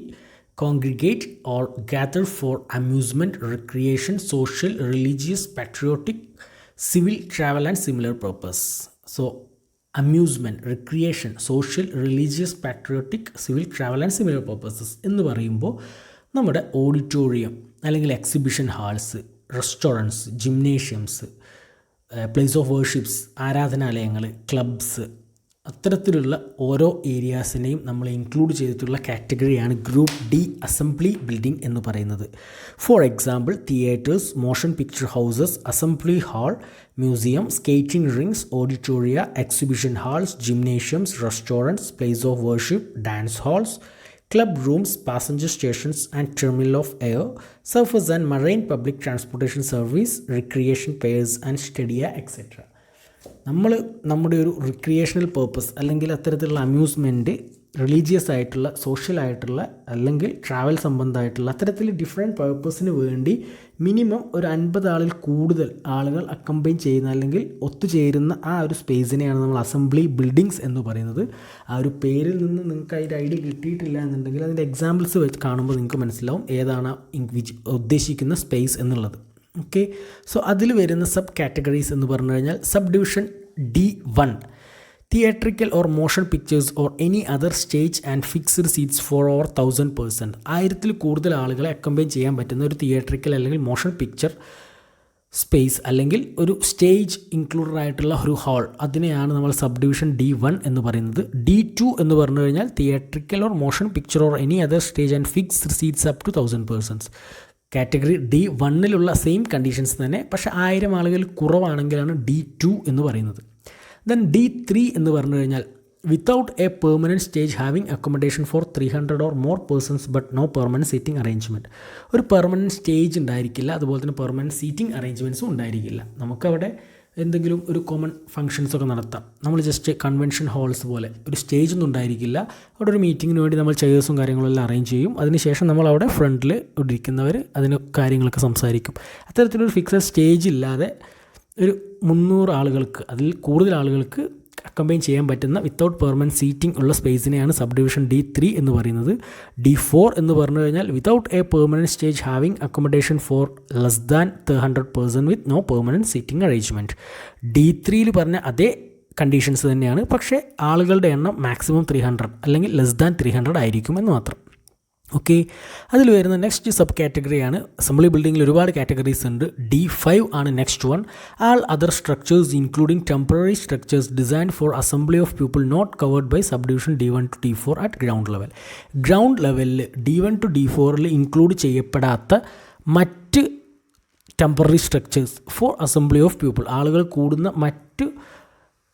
congregate or gather for amusement, recreation, social, religious, patriotic, civil, travel and similar purpose. So amusement, recreation, social, religious, patriotic, civil, travel and similar purposes എന്ന് പറയുമ്പോൾ നമ്മുടെ auditorium അല്ലെങ്കിൽ exhibition halls, restaurants, gymnasiums, place of worships, ആരാധനാലയങ്ങൾ, clubs, അത്തരത്തിലുള്ള ഓരോ ഏരിയാസിനെയും നമ്മൾ include ചെയ്തിട്ടുള്ള കാറ്റഗറിയാണ് ഗ്രൂപ്പ് D, അസംബ്ലി ബിൽഡിംഗ് എന്ന് പറയുന്നത്. For example theatres, motion picture houses, assembly hall, museum, skating rinks, auditoria, exhibition halls, gymnasiums, restaurants, place of worship, dance halls, club rooms, passenger stations and terminal of air, surface and marine public transportation service, recreation pairs and stadia etc. നമ്മൾ നമ്മുടെ ഒരു recreational purpose അല്ലെങ്കിൽ അത്തരത്തിലുള്ള amusement, religious ആയിട്ടുള്ള, social ആയിട്ടുള്ള അല്ലെങ്കിൽ travel സംബന്ധമായിട്ടുള്ള അത്തരത്തിൽ ഡിഫറെൻറ്റ് പേർപ്പസിന് വേണ്ടി മിനിമം ഒരു 50 ആളിൽ കൂടുതൽ ആളുകൾ അക്കമ്പൈൻ ചെയ്യുന്ന അല്ലെങ്കിൽ ഒത്തുചേരുന്ന ആ ഒരു സ്പേസിനെയാണ് നമ്മൾ അസംബ്ലി ബിൽഡിങ്സ് എന്ന് പറയുന്നത്. ആ ഒരു പേരിൽ നിന്ന് നിങ്ങൾക്ക് അതിൻ്റെ ഐഡിയ കിട്ടിയിട്ടില്ല എന്നുണ്ടെങ്കിൽ അതിൻ്റെ എക്സാമ്പിൾസ് വെച്ച് കാണുമ്പോൾ നിങ്ങൾക്ക് മനസ്സിലാവും ഏതാണ് ഉദ്ദേശിക്കുന്ന സ്പേസ് എന്നുള്ളത്. ഓക്കെ, സോ അതിൽ വരുന്ന സബ് കാറ്റഗറീസ് എന്ന് പറഞ്ഞു കഴിഞ്ഞാൽ sub division D1, theatrical or motion pictures or any other stage and fixed seats for over 1000%. 1000-ൽ കൂടുതൽ ആളുകളെ അക്കമ്പൈൻ ചെയ്യാൻ പറ്റുന്ന ഒരു തിയേറ്ററിക്കൽ അല്ലെങ്കിൽ മോഷൻ പിക്ചർ സ്പേസ് അല്ലെങ്കിൽ ഒരു സ്റ്റേജ് ഇൻക്ലൂഡഡ് ആയിട്ടുള്ള ഒരു ഹാൾ, അതിനെയാണ് നമ്മൾ സബ് ഡിവിഷൻ D1 എന്ന് പറയുന്നത്. D2 എന്ന് പറഞ്ഞു കഴിഞ്ഞാൽ theatrical or motion picture or any other stage and fixed seats up to 1000%. Category D1-ലുള്ള സെയിം കണ്ടീഷൻസ് തന്നെ, പക്ഷേ 1000 ആളുകൾ കുറവാണെങ്കിലാണ് D2 എന്ന് പറയുന്നത്. ദെൻ D3 എന്ന് പറഞ്ഞു കഴിഞ്ഞാൽ without a permanent stage having accommodation for 300 or more persons but no permanent seating arrangement. ഒരു പെർമനൻറ്റ് സ്റ്റേജ് ഉണ്ടായിരിക്കില്ല, അതുപോലെ തന്നെ പെർമനൻറ്റ് സീറ്റിംഗ് അറേഞ്ച്മെൻറ്റ്സും ഉണ്ടായിരിക്കില്ല. നമുക്കവിടെ എന്തെങ്കിലും ഒരു കോമൺ ഫംഗ്ഷൻസൊക്കെ നടത്താം. നമ്മൾ ജസ്റ്റ് കൺവെൻഷൻ ഹാൾസ് പോലെ ഒരു സ്റ്റേജ് ഒന്നും ഉണ്ടായിരിക്കില്ല. അവിടെ ഒരു മീറ്റിങ്ങിന് വേണ്ടി നമ്മൾ ചെയേഴ്സും കാര്യങ്ങളെല്ലാം അറേഞ്ച് ചെയ്യും. അതിനുശേഷം നമ്മൾ അവിടെ ഫ്രണ്ടിൽ ഇരിക്കുന്നവർ അതിന് കാര്യങ്ങളൊക്കെ സംസാരിക്കും. അത്തരത്തിലൊരു ഫിക്സഡ് സ്റ്റേജ് ഇല്ലാതെ ഒരു 300 ആളുകൾക്ക് അതിൽ കൂടുതൽ ആളുകൾക്ക് അക്കമ്പൈൻ ചെയ്യാൻ പറ്റുന്ന വിത്തൗട്ട് പെർമനൻറ്റ് സീറ്റിംഗ് ഉള്ള സ്പേസിനെയാണ് സബ് ഡിവിഷൻ D3 എന്ന് പറയുന്നത്. D4 എന്ന് പറഞ്ഞു കഴിഞ്ഞാൽ without a permanent stage having accommodation for less than 100% with no permanent seating arrangement. D3-ൽ പറഞ്ഞ അതേ കണ്ടീഷൻസ് തന്നെയാണ്, പക്ഷേ ആളുകളുടെ എണ്ണം മാക്സിമം 300 അല്ലെങ്കിൽ ലെസ് ദാൻ 300 ആയിരിക്കും എന്ന് മാത്രം. ഓക്കെ, അതിൽ വരുന്ന നെക്സ്റ്റ് സബ് കാറ്റഗറിയാണ് അസംബ്ലി ബിൽഡിങ്ങിൽ ഒരുപാട് കാറ്റഗറീസ് ഉണ്ട്. D5 ആണ് next one. All other structures including temporary structures design for assembly of people not covered by sub division D1 to D4 at ground level. Ground ലെവലിൽ D1 to D4-ൽ include ചെയ്യപ്പെടാത്ത മറ്റ് temporary structures for assembly of people, ആളുകൾ കൂടുന്ന മറ്റ്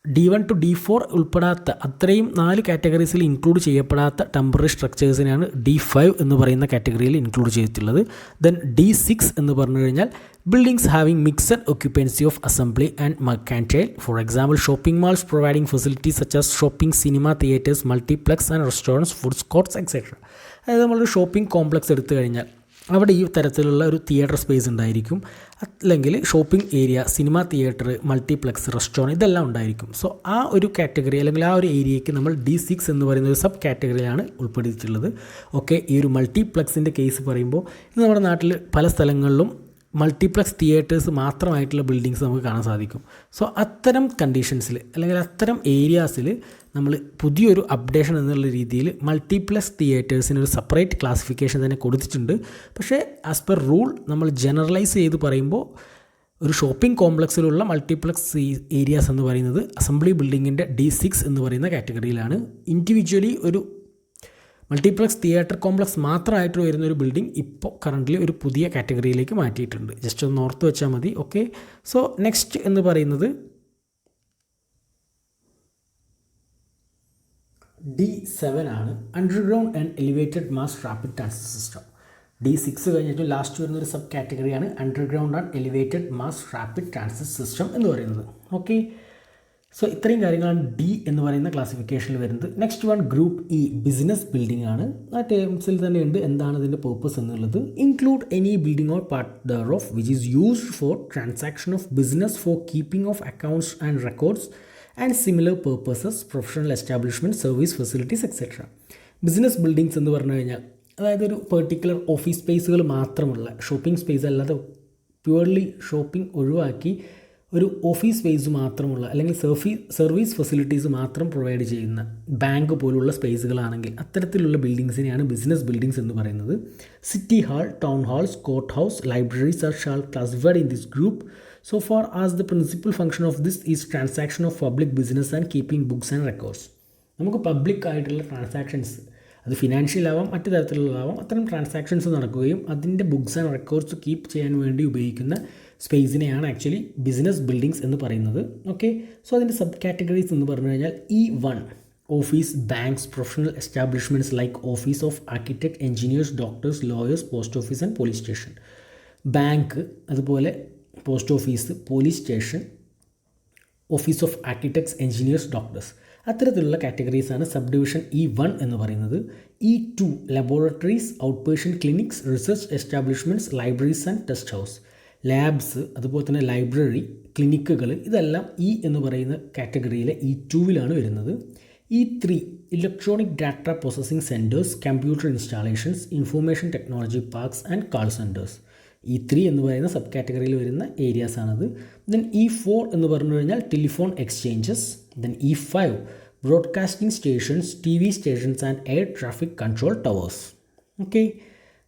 D1 to D4 ഉൾപ്പെടാത്ത അത്രയും 4 കാറ്റഗറീസിൽ include ചെയ്യപ്പെടാത്ത temporary സ്ട്രക്ചേഴ്സിനെയാണ് D5 എന്ന് പറയുന്ന കാറ്റഗറിയിൽ ഇൻക്ലൂഡ് ചെയ്തിട്ടുള്ളത്. ദെൻ D6 എന്ന് പറഞ്ഞു കഴിഞ്ഞാൽ buildings having mixed occupancy of assembly and mercantile. For example shopping malls providing facilities such as shopping, cinema, theatres, multiplex and restaurants, food courts et cetera. അതായത് നമ്മളൊരു ഷോപ്പിംഗ് കോംപ്ലക്സ് എടുത്തു കഴിഞ്ഞാൽ അവിടെ ഈ തരത്തിലുള്ള ഒരു തിയേറ്റർ സ്പേസ് ഉണ്ടായിരിക്കും, അല്ലെങ്കിൽ shopping area, cinema theatre, multiplex, restaurant ഇതെല്ലാം ഉണ്ടായിരിക്കും. സോ ആ ഒരു കാറ്റഗറി അല്ലെങ്കിൽ ആ ഒരു ഏരിയയ്ക്ക് നമ്മൾ D6 എന്ന് പറയുന്ന ഒരു സബ് കാറ്റഗറിയാണ് ഉൾപ്പെടുത്തിയിട്ടുള്ളത്. ഓക്കെ, ഈ ഒരു മൾട്ടിപ്ലക്സിൻ്റെ കേസ് പറയുമ്പോൾ ഇത് നമ്മുടെ നാട്ടിൽ പല സ്ഥലങ്ങളിലും മൾട്ടിപ്ലക്സ് തിയേറ്റേഴ്സ് മാത്രമായിട്ടുള്ള ബിൽഡിങ്സ് നമുക്ക് കാണാൻ സാധിക്കും. സോ അത്തരം കണ്ടീഷൻസിൽ അല്ലെങ്കിൽ അത്തരം ഏരിയാസിൽ നമ്മൾ പുതിയൊരു അപ്ഡേഷൻ എന്നുള്ള രീതിയിൽ മൾട്ടിപ്ലക്സ് തിയേറ്റേഴ്സിന് ഒരു സെപ്പറേറ്റ് ക്ലാസിഫിക്കേഷൻ തന്നെ കൊടുത്തിട്ടുണ്ട്. പക്ഷേ ആസ് പെർ റൂൾ നമ്മൾ ജനറലൈസ് ചെയ്ത് പറയുമ്പോൾ ഒരു ഷോപ്പിംഗ് കോംപ്ലക്സിലുള്ള മൾട്ടിപ്ലക്സ് ഏരിയാസ് എന്ന് പറയുന്നത് അസംബ്ലി ബിൽഡിങ്ങിൻ്റെ D6 എന്ന് പറയുന്ന കാറ്റഗറിയിലാണ്. ഇൻഡിവിജ്വലി ഒരു മൾട്ടിപ്ലക്സ് തിയേറ്റർ കോംപ്ലക്സ് മാത്രമായിട്ട് വരുന്ന ഒരു ബിൽഡിംഗ് ഇപ്പോൾ കറൻ്റ്ലി ഒരു പുതിയ കാറ്റഗറിയിലേക്ക് മാറ്റിയിട്ടുണ്ട്. ജസ്റ്റ് ഒന്ന് ഓർത്ത് വെച്ചാൽ മതി. ഓക്കെ, സോ നെക്സ്റ്റ് എന്ന് പറയുന്നത് D7 ആണ്, underground and elevated mass rapid transit system. D6 കഴിഞ്ഞിട്ട് ലാസ്റ്റ് വരുന്ന ഒരു സബ് കാറ്റഗറിയാണ് underground and elevated mass rapid transit system എന്ന് പറയുന്നത്. ഓക്കെ, സോ ഇത്രയും കാര്യങ്ങളാണ് ഡി എന്ന് പറയുന്ന ക്ലാസിഫിക്കേഷനിൽ വരുന്നത്. Next one group E, business building ആണ്. ആ ടേംസിൽ തന്നെ ഉണ്ട് എന്താണ് ഇതിൻ്റെ പേർപ്പസ് എന്നുള്ളത്. Include any building or part there of which is used for transaction of business, four keeping of accounts and records and similar purposes, professional establishment, service facilities etcetera. Business buildings എന്ന് പറഞ്ഞു കഴിഞ്ഞാൽ അതായത് ഒരു particular office സ്പേസുകൾ മാത്രമുള്ള, shopping space അല്ലാതെ purely shopping ഒഴിവാക്കി ഒരു ഓഫീസ് സ്പേസ് മാത്രമുള്ള അല്ലെങ്കിൽ സർവീസ് ഫെസിലിറ്റീസ് മാത്രം പ്രൊവൈഡ് ചെയ്യുന്ന ബാങ്ക് പോലുള്ള സ്പേസുകളാണെങ്കിൽ അത്തരത്തിലുള്ള ബിൽഡിങ്സിനെയാണ് ബിസിനസ് ബിൽഡിങ്സ് എന്ന് പറയുന്നത്. City hall, town halls, court house, libraries are shall classified in this group so far as the principal function of this is transaction of public business and keeping books and records. നമുക്ക് public ആയിട്ടുള്ള transactions, അത് financial ആവാം മറ്റു തരത്തിലുള്ളതാവാം, അത്തരം transactions നടക്കുകയും അതിൻ്റെ books and records keep ചെയ്യാൻ വേണ്ടി ഉപയോഗിക്കുന്ന സ്പേസിനെയാണ് ആക്ച്വലി ബിസിനസ് ബിൽഡിങ്സ് എന്ന് പറയുന്നത്. ഓക്കെ, സോ അതിൻ്റെ സബ് കാറ്റഗറീസ് എന്ന് പറഞ്ഞു കഴിഞ്ഞാൽ E1 office, banks, professional establishments like office of architect, engineers, doctors, lawyers, post office and police station. Bank, അതുപോലെ post office, police station, office of architects, engineers, doctors, അത്തരത്തിലുള്ള കാറ്റഗറീസാണ് sub division E1 എന്ന് പറയുന്നത്. E2 laboratories, out patient clinics, research establishments, libraries and test house, labs, അതുപോലെ തന്നെ library, ക്ലിനിക്കുകൾ, ഇതെല്ലാം E എന്ന് പറയുന്ന കാറ്റഗറിയിലെ E2വിലാണ് വരുന്നത്. E3 electronic data processing centres, computer installations, information technology parks and call centres. E3 എന്ന് പറയുന്ന സബ് കാറ്റഗറിയിൽ വരുന്ന ഏരിയാസാണത്. ദെൻ E4 എന്ന് പറഞ്ഞു കഴിഞ്ഞാൽ telephone exchanges. Then E5 broadcasting stations, TV stations and air traffic control towers. Okay,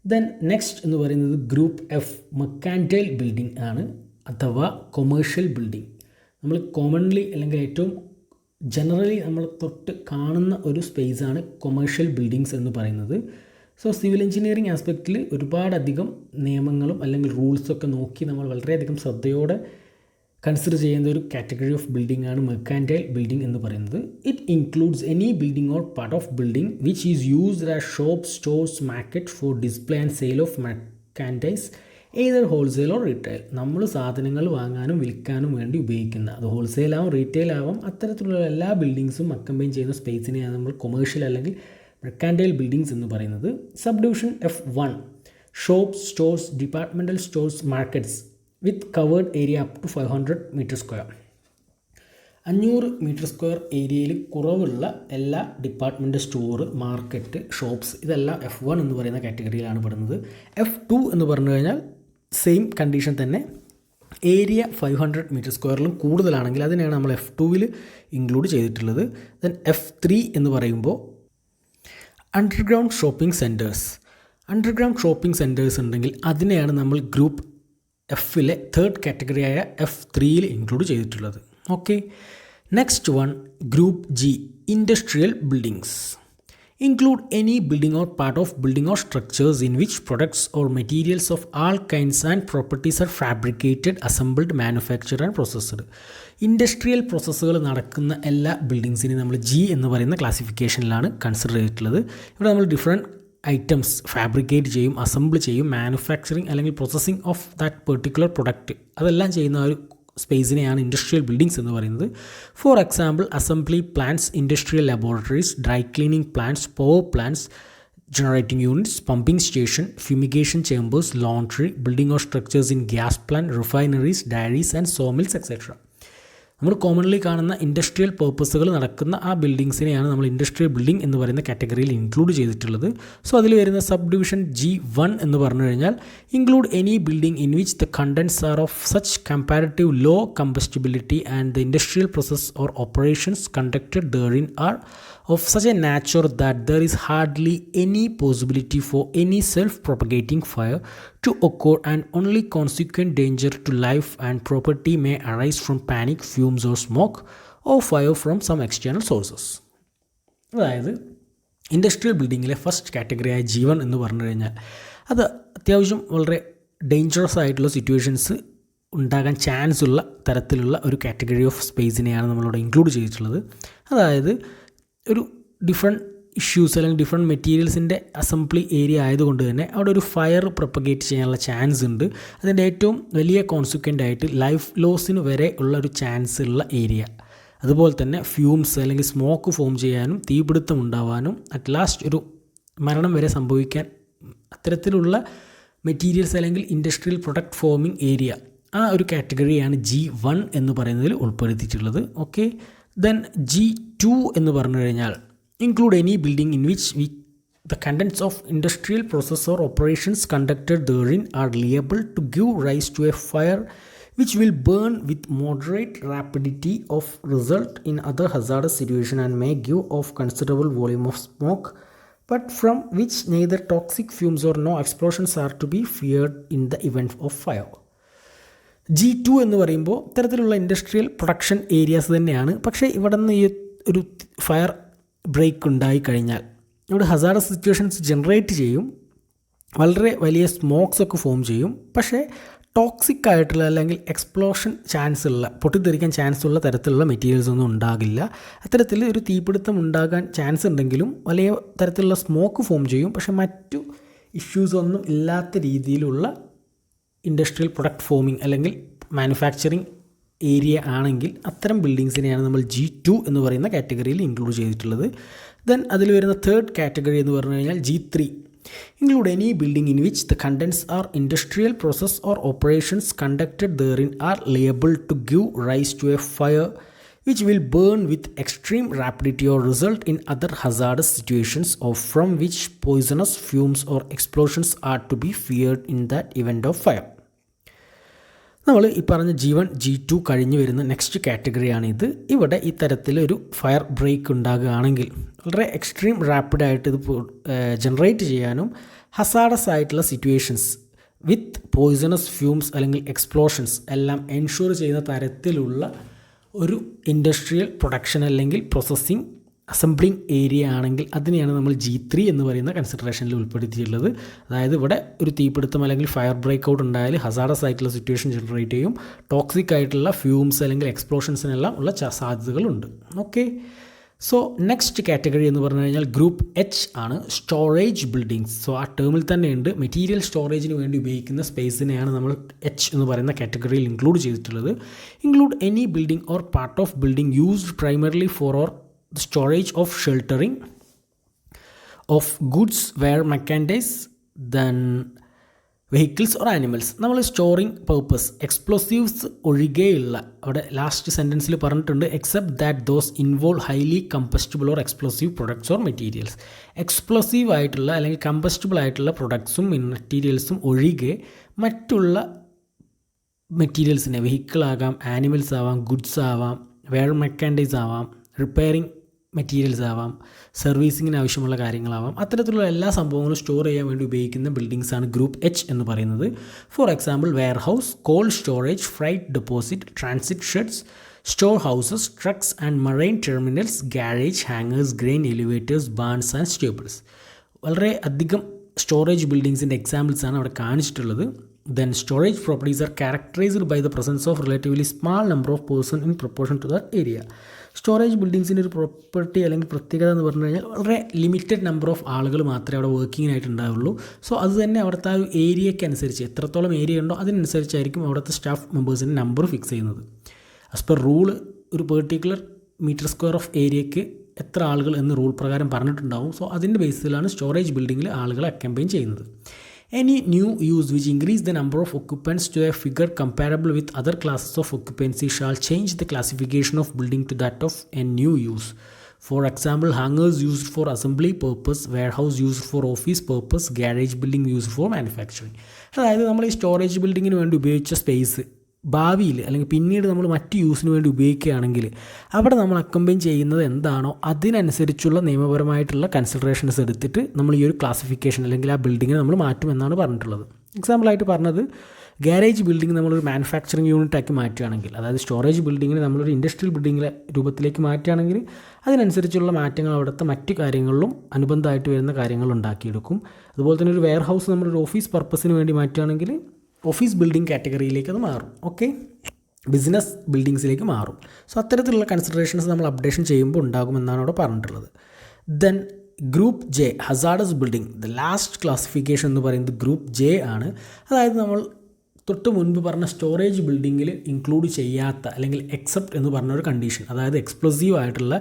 then next എന്ന് പറയുന്നത് group F മെർക്കാൻറ്റൈൽ building ആണ്, അഥവാ കൊമേഴ്ഷ്യൽ ബിൽഡിംഗ്. നമ്മൾ കോമൺലി അല്ലെങ്കിൽ ഏറ്റവും ജനറലി നമ്മൾ തൊട്ട് കാണുന്ന ഒരു സ്പേസാണ് കൊമേഴ്ഷ്യൽ ബിൽഡിങ്സ് എന്ന് പറയുന്നത്. സോ സിവിൽ എഞ്ചിനീയറിംഗ് ആസ്പെക്റ്റിൽ ഒരുപാടധികം നിയമങ്ങളും അല്ലെങ്കിൽ റൂൾസൊക്കെ നോക്കി നമ്മൾ വളരെയധികം ശ്രദ്ധയോടെ കൺസിഡർ ചെയ്യുന്ന ഒരു കാറ്റഗറി ഓഫ് ബിൽഡിംഗ് ആണ് മെർക്കാൻറ്റൈൽ ബിൽഡിംഗ് എന്ന് പറയുന്നത്. It includes any building or part of building which is used as shop, stores, market for display and sale of merchandise, either wholesale or retail. നമ്മൾ സാധനങ്ങൾ വാങ്ങാനും വിൽക്കാനും വേണ്ടി ഉപയോഗിക്കുന്ന, അത് ഹോൾസെയിൽ ആവും റീറ്റെയിൽ ആവും, അത്തരത്തിലുള്ള എല്ലാ ബിൽഡിങ്സും അക്കമ്പൈൻ ചെയ്യുന്ന സ്പേസിനെയാണ് നമ്മൾ കൊമേഴ്ഷ്യൽ അല്ലെങ്കിൽ മെർക്കാൻറ്റൈൽ ബിൽഡിങ്സ് എന്ന് പറയുന്നത്. Sub division F1 shops, stores, departmental stores, markets with covered area up to 500 metre square. 500 metre square ഏരിയയിൽ കുറവുള്ള എല്ലാ ഡിപ്പാർട്ട്മെൻറ്റ് സ്റ്റോർ, മാർക്കറ്റ്, ഷോപ്സ്, ഇതെല്ലാം F1 എന്ന് പറയുന്ന കാറ്റഗറിയിലാണ് പെടുന്നത്. F2 എന്ന് പറഞ്ഞു കഴിഞ്ഞാൽ സെയിം കണ്ടീഷൻ തന്നെ, ഏരിയ 500 മീറ്റർ സ്ക്വയറിലും കൂടുതലാണെങ്കിൽ അതിനെയാണ് നമ്മൾ F2വിൽ ഇൻക്ലൂഡ് ചെയ്തിട്ടുള്ളത്. ദെൻ F3 എന്ന് പറയുമ്പോൾ underground shopping centres. Underground shopping centres ഉണ്ടെങ്കിൽ അതിനെയാണ് നമ്മൾ ഗ്രൂപ്പ് Fലെ തേർഡ് കാറ്റഗറിയായ F3യിൽ ഇൻക്ലൂഡ് ചെയ്തിട്ടുള്ളത്. Okay, next one group G industrial buildings. Include any building or part of building or structures in which products or materials of all kinds and properties are fabricated, assembled, manufactured and processed. Industrial പ്രോസസ്സുകൾ നടക്കുന്ന എല്ലാ ബിൽഡിങ്സിനെയും നമ്മൾ G എന്ന് പറയുന്ന ക്ലാസിഫിക്കേഷനിലാണ് consider ചെയ്തിട്ടുള്ളത്. ഇവിടെ നമ്മൾ different items fabricate ചെയ്യും, അസംബിൾ ചെയ്യും, മാനുഫാക്ചറിങ് അല്ലെങ്കിൽ processing of that particular product അതെല്ലാം ചെയ്യുന്ന ഒരു സ്പേസിനെയാണ് ഇൻഡസ്ട്രിയൽ ബിൽഡിങ്സ് എന്ന് പറയുന്നത്. For example assembly plants, industrial laboratories, dry cleaning plants, power plants, generating units, pumping station, fumigation chambers, laundry, building or structures in gas plant, refineries, dairies and sawmills etc. നമ്മൾ commonly കാണുന്ന industrial പേർപ്പസുകൾ നടക്കുന്ന ആ ബിൽഡിങ്സിനെയാണ് നമ്മൾ industrial building എന്ന് പറയുന്ന കാറ്റഗറിയിൽ include ചെയ്തിട്ടുള്ളത്. So അതിൽ വരുന്ന സബ് ഡിവിഷൻ G1 എന്ന് പറഞ്ഞു കഴിഞ്ഞാൽ include any building in which the contents are of such comparative low combustibility and the industrial process or operations conducted therein are of such a nature that there is hardly any possibility for any self-propagating fire to occur and only consequent danger to life and property may arise from panic, fumes or smoke or fire from some external sources. അതായത് industrial ബിൽഡിങ്ങിലെ first കാറ്റഗറിയായ G1 എന്ന് പറഞ്ഞു കഴിഞ്ഞാൽ അത് അത്യാവശ്യം വളരെ dangerous ആയിട്ടുള്ള situations ഉണ്ടാകാൻ chance ഉള്ള തരത്തിലുള്ള ഒരു കാറ്റഗറി ഓഫ് സ്പേസിനെയാണ് നമ്മളിവിടെ ഇൻക്ലൂഡ് ചെയ്തിട്ടുള്ളത്. അതായത് ഒരു ഡിഫറെൻറ്റ് ഇഷ്യൂസ് അല്ലെങ്കിൽ ഡിഫറെൻറ്റ് മെറ്റീരിയൽസിൻ്റെ അസംബ്ലി ഏരിയ ആയതുകൊണ്ട് തന്നെ അവിടെ ഒരു ഫയർ പ്രൊപ്പഗേറ്റ് ചെയ്യാനുള്ള ചാൻസ് ഉണ്ട്. അതിൻ്റെ ഏറ്റവും വലിയ കോൺസിക്വൻ്റ് ആയിട്ട് ലൈഫ് ലോസിന് വരെ ഉള്ള ഒരു ചാൻസ് ഉള്ള ഏരിയ. അതുപോലെ തന്നെ ഫ്യൂംസ് അല്ലെങ്കിൽ സ്മോക്ക് ഫോം ചെയ്യാനും തീപിടുത്തം ഉണ്ടാവാനും അറ്റ് ലാസ്റ്റ് ഒരു മരണം വരെ സംഭവിക്കാൻ അത്തരത്തിലുള്ള മെറ്റീരിയൽസ് അല്ലെങ്കിൽ ഇൻഡസ്ട്രിയൽ പ്രൊഡക്റ്റ് ഫോമിംഗ് ഏരിയ, ആ ഒരു കാറ്റഗറിയാണ് G1 എന്ന് പറയുന്നതിൽ ഉൾപ്പെടുത്തിയിട്ടുള്ളത്. ഓക്കെ, ദെൻ G2 എന്ന് പറഞ്ഞു കഴിഞ്ഞാൽ include any building in which the contents of industrial process or operations conducted therein are liable to give rise to a fire which will burn with moderate rapidity of result in other hazardous situation and may give off considerable volume of smoke, but from which neither toxic fumes or no explosions are to be feared in the event of fire. G2 എന്ന് പറയുമ്പോൾ ഇത്തരത്തിലുള്ള industrial production areas തന്നെയാണ്. പക്ഷേ ഇവിടെ നിന്ന് ഈ ഒരു fire break ഉണ്ടായിക്കഴിഞ്ഞാൽ ഇവിടെ ഹസാർഡസ് സിറ്റുവേഷൻസ് ജനറേറ്റ് ചെയ്യും, വളരെ വലിയ സ്മോക്സ് ഒക്കെ ഫോം ചെയ്യും. പക്ഷേ ടോക്സിക് ആയിട്ടുള്ള അല്ലെങ്കിൽ എക്സ്പ്ലോഷൻ ചാൻസ് ഉള്ള, പൊട്ടിത്തെറിക്കാൻ ചാൻസ് ഉള്ള തരത്തിലുള്ള മെറ്റീരിയൽസ് ഒന്നും ഉണ്ടാകില്ല. അത്തരത്തിൽ ഒരു തീപിടുത്തം ഉണ്ടാകാൻ ചാൻസ് ഉണ്ടെങ്കിലും വലിയ തരത്തിലുള്ള സ്മോക്ക് ഫോം ചെയ്യും. പക്ഷേ മറ്റു ഇഷ്യൂസ് ഒന്നും ഇല്ലാത്ത രീതിയിലുള്ള ഇൻഡസ്ട്രിയൽ പ്രൊഡക്റ്റ് ഫോമിംഗ് അല്ലെങ്കിൽ മാനുഫാക്ചറിങ് ഏരിയ ആണെങ്കിൽ അത്തരം ബിൽഡിങ്സിനെയാണ് നമ്മൾ G2 എന്ന് പറയുന്ന കാറ്റഗറിയിൽ ഇൻക്ലൂഡ് ചെയ്തിട്ടുള്ളത്. ദെൻ അതിൽ വരുന്ന തേർഡ് കാറ്റഗറി എന്ന് പറഞ്ഞു കഴിഞ്ഞാൽ G3. include any building in which the contents are industrial process or operations conducted therein are liable to give rise to a fire which will burn with extreme rapidity or result in other hazardous situations or from which poisonous fumes or explosions are to be feared in that event of fire. നമ്മൾ ഈ പറഞ്ഞ G1 G2 കഴിഞ്ഞ് വരുന്ന next കാറ്റഗറിയാണിത്. ഇവിടെ ഈ തരത്തിലൊരു fire break ഉണ്ടാകുകയാണെങ്കിൽ വളരെ extreme റാപ്പിഡായിട്ട് ഇത് ജനറേറ്റ് ചെയ്യാനും ഹസാർഡസ് ആയിട്ടുള്ള സിറ്റുവേഷൻസ് വിത്ത് പോയിസണസ് ഫ്യൂംസ് അല്ലെങ്കിൽ എക്സ്പ്ലോഷൻസ് എല്ലാം എൻഷുർ ചെയ്യുന്ന തരത്തിലുള്ള ഒരു ഇൻഡസ്ട്രിയൽ പ്രൊഡക്ഷൻ അല്ലെങ്കിൽ പ്രോസസ്സിംഗ് അസംബ്ലിംഗ് ഏരിയ ആണെങ്കിൽ അതിനെയാണ് നമ്മൾ G3 എന്ന് പറയുന്ന കൺസിഡറേഷനിൽ ഉൾപ്പെടുത്തിയിട്ടുള്ളത്. അതായത് ഇവിടെ ഒരു തീപിടുത്തം അല്ലെങ്കിൽ ഫയർ ബ്രേക്ക് ഔട്ട് ഉണ്ടായാൽ ഹസാർഡസ് ആയിട്ടുള്ള സിറ്റുവേഷൻ ജനറേറ്റ് ചെയ്യും, ടോക്സിക് ആയിട്ടുള്ള ഫ്യൂംസ് അല്ലെങ്കിൽ എക്സ്പ്ലോഷൻസിനെല്ലാം ഉള്ള സാധ്യതകളുണ്ട്. ഓക്കെ, സോ നെക്സ്റ്റ് കാറ്റഗറി എന്ന് പറഞ്ഞു കഴിഞ്ഞാൽ ഗ്രൂപ്പ് H ആണ്, സ്റ്റോറേജ് ബിൽഡിങ്സ്. സോ ആ ടേമിൽ തന്നെയുണ്ട് മെറ്റീരിയൽ സ്റ്റോറേജിന് വേണ്ടി ഉപയോഗിക്കുന്ന സ്പേസിനെയാണ് നമ്മൾ H എന്ന് പറയുന്ന കാറ്റഗറിയിൽ ഇൻക്ലൂഡ് ചെയ്തിട്ടുള്ളത്. Include any building or part of building used primarily for or the storage of sheltering of goods where merchandise then vehicles or animals. നമ്മൾ സ്റ്റോറിങ് പർപ്പസ് എക്സ്പ്ലോസീവ്സ് ഒഴികെയുള്ള, അവിടെ ലാസ്റ്റ് സെൻറ്റൻസിൽ പറഞ്ഞിട്ടുണ്ട് except that those involve highly combustible or explosive products or materials. Explosive ആയിട്ടുള്ള അല്ലെങ്കിൽ combustible ആയിട്ടുള്ള പ്രൊഡക്ട്സും മെറ്റീരിയൽസും ഒഴികെ മറ്റുള്ള മെറ്റീരിയൽസിനെ, വെഹിക്കിളാകാം, animals ആവാം, ഗുഡ്സ് ആവാം, വെയർ മെർക്കൻഡൈസ് ആവാം, റിപ്പയറിംഗ് മെറ്റീരിയൽസ് ആവാം, സർവീസിങ്ങിന് ആവശ്യമുള്ള കാര്യങ്ങളാവാം, അത്തരത്തിലുള്ള എല്ലാ സംഭവങ്ങളും സ്റ്റോർ ചെയ്യാൻ വേണ്ടി ഉപയോഗിക്കുന്ന ബിൽഡിങ്സാണ് ഗ്രൂപ്പ് H എന്ന് പറയുന്നത്. For example warehouse, cold storage, freight deposit, transit sheds, storehouses, trucks and marine terminals, garage, hangars, grain elevators, barns and stables. വളരെ അധികം സ്റ്റോറേജ് ബിൽഡിങ്സിൻ്റെ എക്സാമ്പിൾസാണ് അവിടെ കാണിച്ചിട്ടുള്ളത്. Then storage properties are characterized by the presence of relatively small number of persons in proportion to that area. Storage ബിൽഡിങ്സിൻ്റെ ഒരു property അല്ലെങ്കിൽ പ്രത്യേകത എന്ന് പറഞ്ഞു കഴിഞ്ഞാൽ വളരെ ലിമിറ്റഡ് നമ്പർ ഓഫ് ആളുകൾ മാത്രമേ അവിടെ വർക്കിങ്ങിനായിട്ട് ഉണ്ടാവുള്ളൂ. സോ അത് തന്നെ അവിടുത്തെ ആ ഒരു ഏരിയയ്ക്ക് അനുസരിച്ച് എത്രത്തോളം ഏരിയ ഉണ്ടോ അതിനനുസരിച്ചായിരിക്കും അവിടുത്തെ സ്റ്റാഫ് മെമ്പേഴ്സിൻ്റെ നമ്പർ ഫിക്സ് ചെയ്യുന്നത്. ആസ് പെർ റൂൾ ഒരു പെർട്ടിക്കുലർ മീറ്റർ സ്ക്വയർ ഓഫ് ഏരിയയ്ക്ക് എത്ര ആളുകൾ എന്ന് റൂൾ പ്രകാരം പറഞ്ഞിട്ടുണ്ടാവും. സോ അതിൻ്റെ ബേസിലാണ് സ്റ്റോറേജ് ബിൽഡിങ്ങിൽ ആളുകളെ അക്കമ്പൈൻ ചെയ്യുന്നത്. Any new use which increase the number of occupants to a figure comparable with other classes of occupancy shall change the classification of building to that of a new use. For example, hangars used for assembly purpose, warehouse used for office purpose, garage building used for manufacturing. അതായത് നമ്മൾ ഈ storage ബിൽഡിങ്ങിന് വേണ്ടി ഉപയോഗിച്ച space ഭാവിയിൽ അല്ലെങ്കിൽ പിന്നീട് നമ്മൾ മറ്റ് യൂസിന് വേണ്ടി ഉപയോഗിക്കുകയാണെങ്കിൽ അവിടെ നമ്മൾ അക്കമ്പൈൻ ചെയ്യുന്നത് എന്താണോ അതിനനുസരിച്ചുള്ള നിയമപരമായിട്ടുള്ള കൺസിഡറേഷൻസ് എടുത്തിട്ട് നമ്മൾ ഈ ഒരു ക്ലാസിഫിക്കേഷൻ അല്ലെങ്കിൽ ആ ബിൽഡിങ്ങിനെ നമ്മൾ മാറ്റുമെന്നാണ് പറഞ്ഞിട്ടുള്ളത്. എക്സാമ്പിളായിട്ട് പറഞ്ഞത് ഗാരേജ് ബിൽഡിംഗ് നമ്മളൊരു മാനുഫാക്ചറിങ് യൂണിറ്റാക്കി മാറ്റുകയാണെങ്കിൽ, അതായത് സ്റ്റോറേജ് ബിൽഡിങ്ങിനെ നമ്മളൊരു ഇൻഡസ്ട്രിയൽ ബിൽഡിങ്ങിലെ രൂപത്തിലേക്ക് മാറ്റുകയാണെങ്കിൽ അതിനനുസരിച്ചുള്ള മാറ്റങ്ങൾ അവിടുത്തെ മറ്റ് കാര്യങ്ങളിലും അനുബന്ധമായിട്ട് വരുന്ന കാര്യങ്ങൾ ഉണ്ടാക്കിയെടുക്കും. അതുപോലെ തന്നെ ഒരു വെയർ ഹൗസ് നമ്മളൊരു ഓഫീസ് പർപ്പസിന് വേണ്ടി മാറ്റുകയാണെങ്കിൽ ഓഫീസ് ബിൽഡിംഗ് കാറ്റഗറിയിലേക്ക് അത് മാറും. ഓക്കെ, ബിസിനസ് ബിൽഡിങ്സിലേക്ക് മാറും. സോ അത്തരത്തിലുള്ള കൺസിഡറേഷൻസ് നമ്മൾ അപ്ഡേഷൻ ചെയ്യുമ്പോൾ ഉണ്ടാകുമെന്നാണ് അവിടെ പറഞ്ഞിട്ടുള്ളത്. Then group J, hazardous building, the last classification എന്ന് പറയുന്നത് ഗ്രൂപ്പ് ജെ ആണ്. അതായത് നമ്മൾ തൊട്ട് മുൻപ് പറഞ്ഞ സ്റ്റോറേജ് ബിൽഡിങ്ങിൽ ഇൻക്ലൂഡ് ചെയ്യാത്ത അല്ലെങ്കിൽ എക്സെപ്റ്റ് എന്ന് പറഞ്ഞൊരു കണ്ടീഷൻ, അതായത് എക്സ്പ്ലോസീവ് ആയിട്ടുള്ള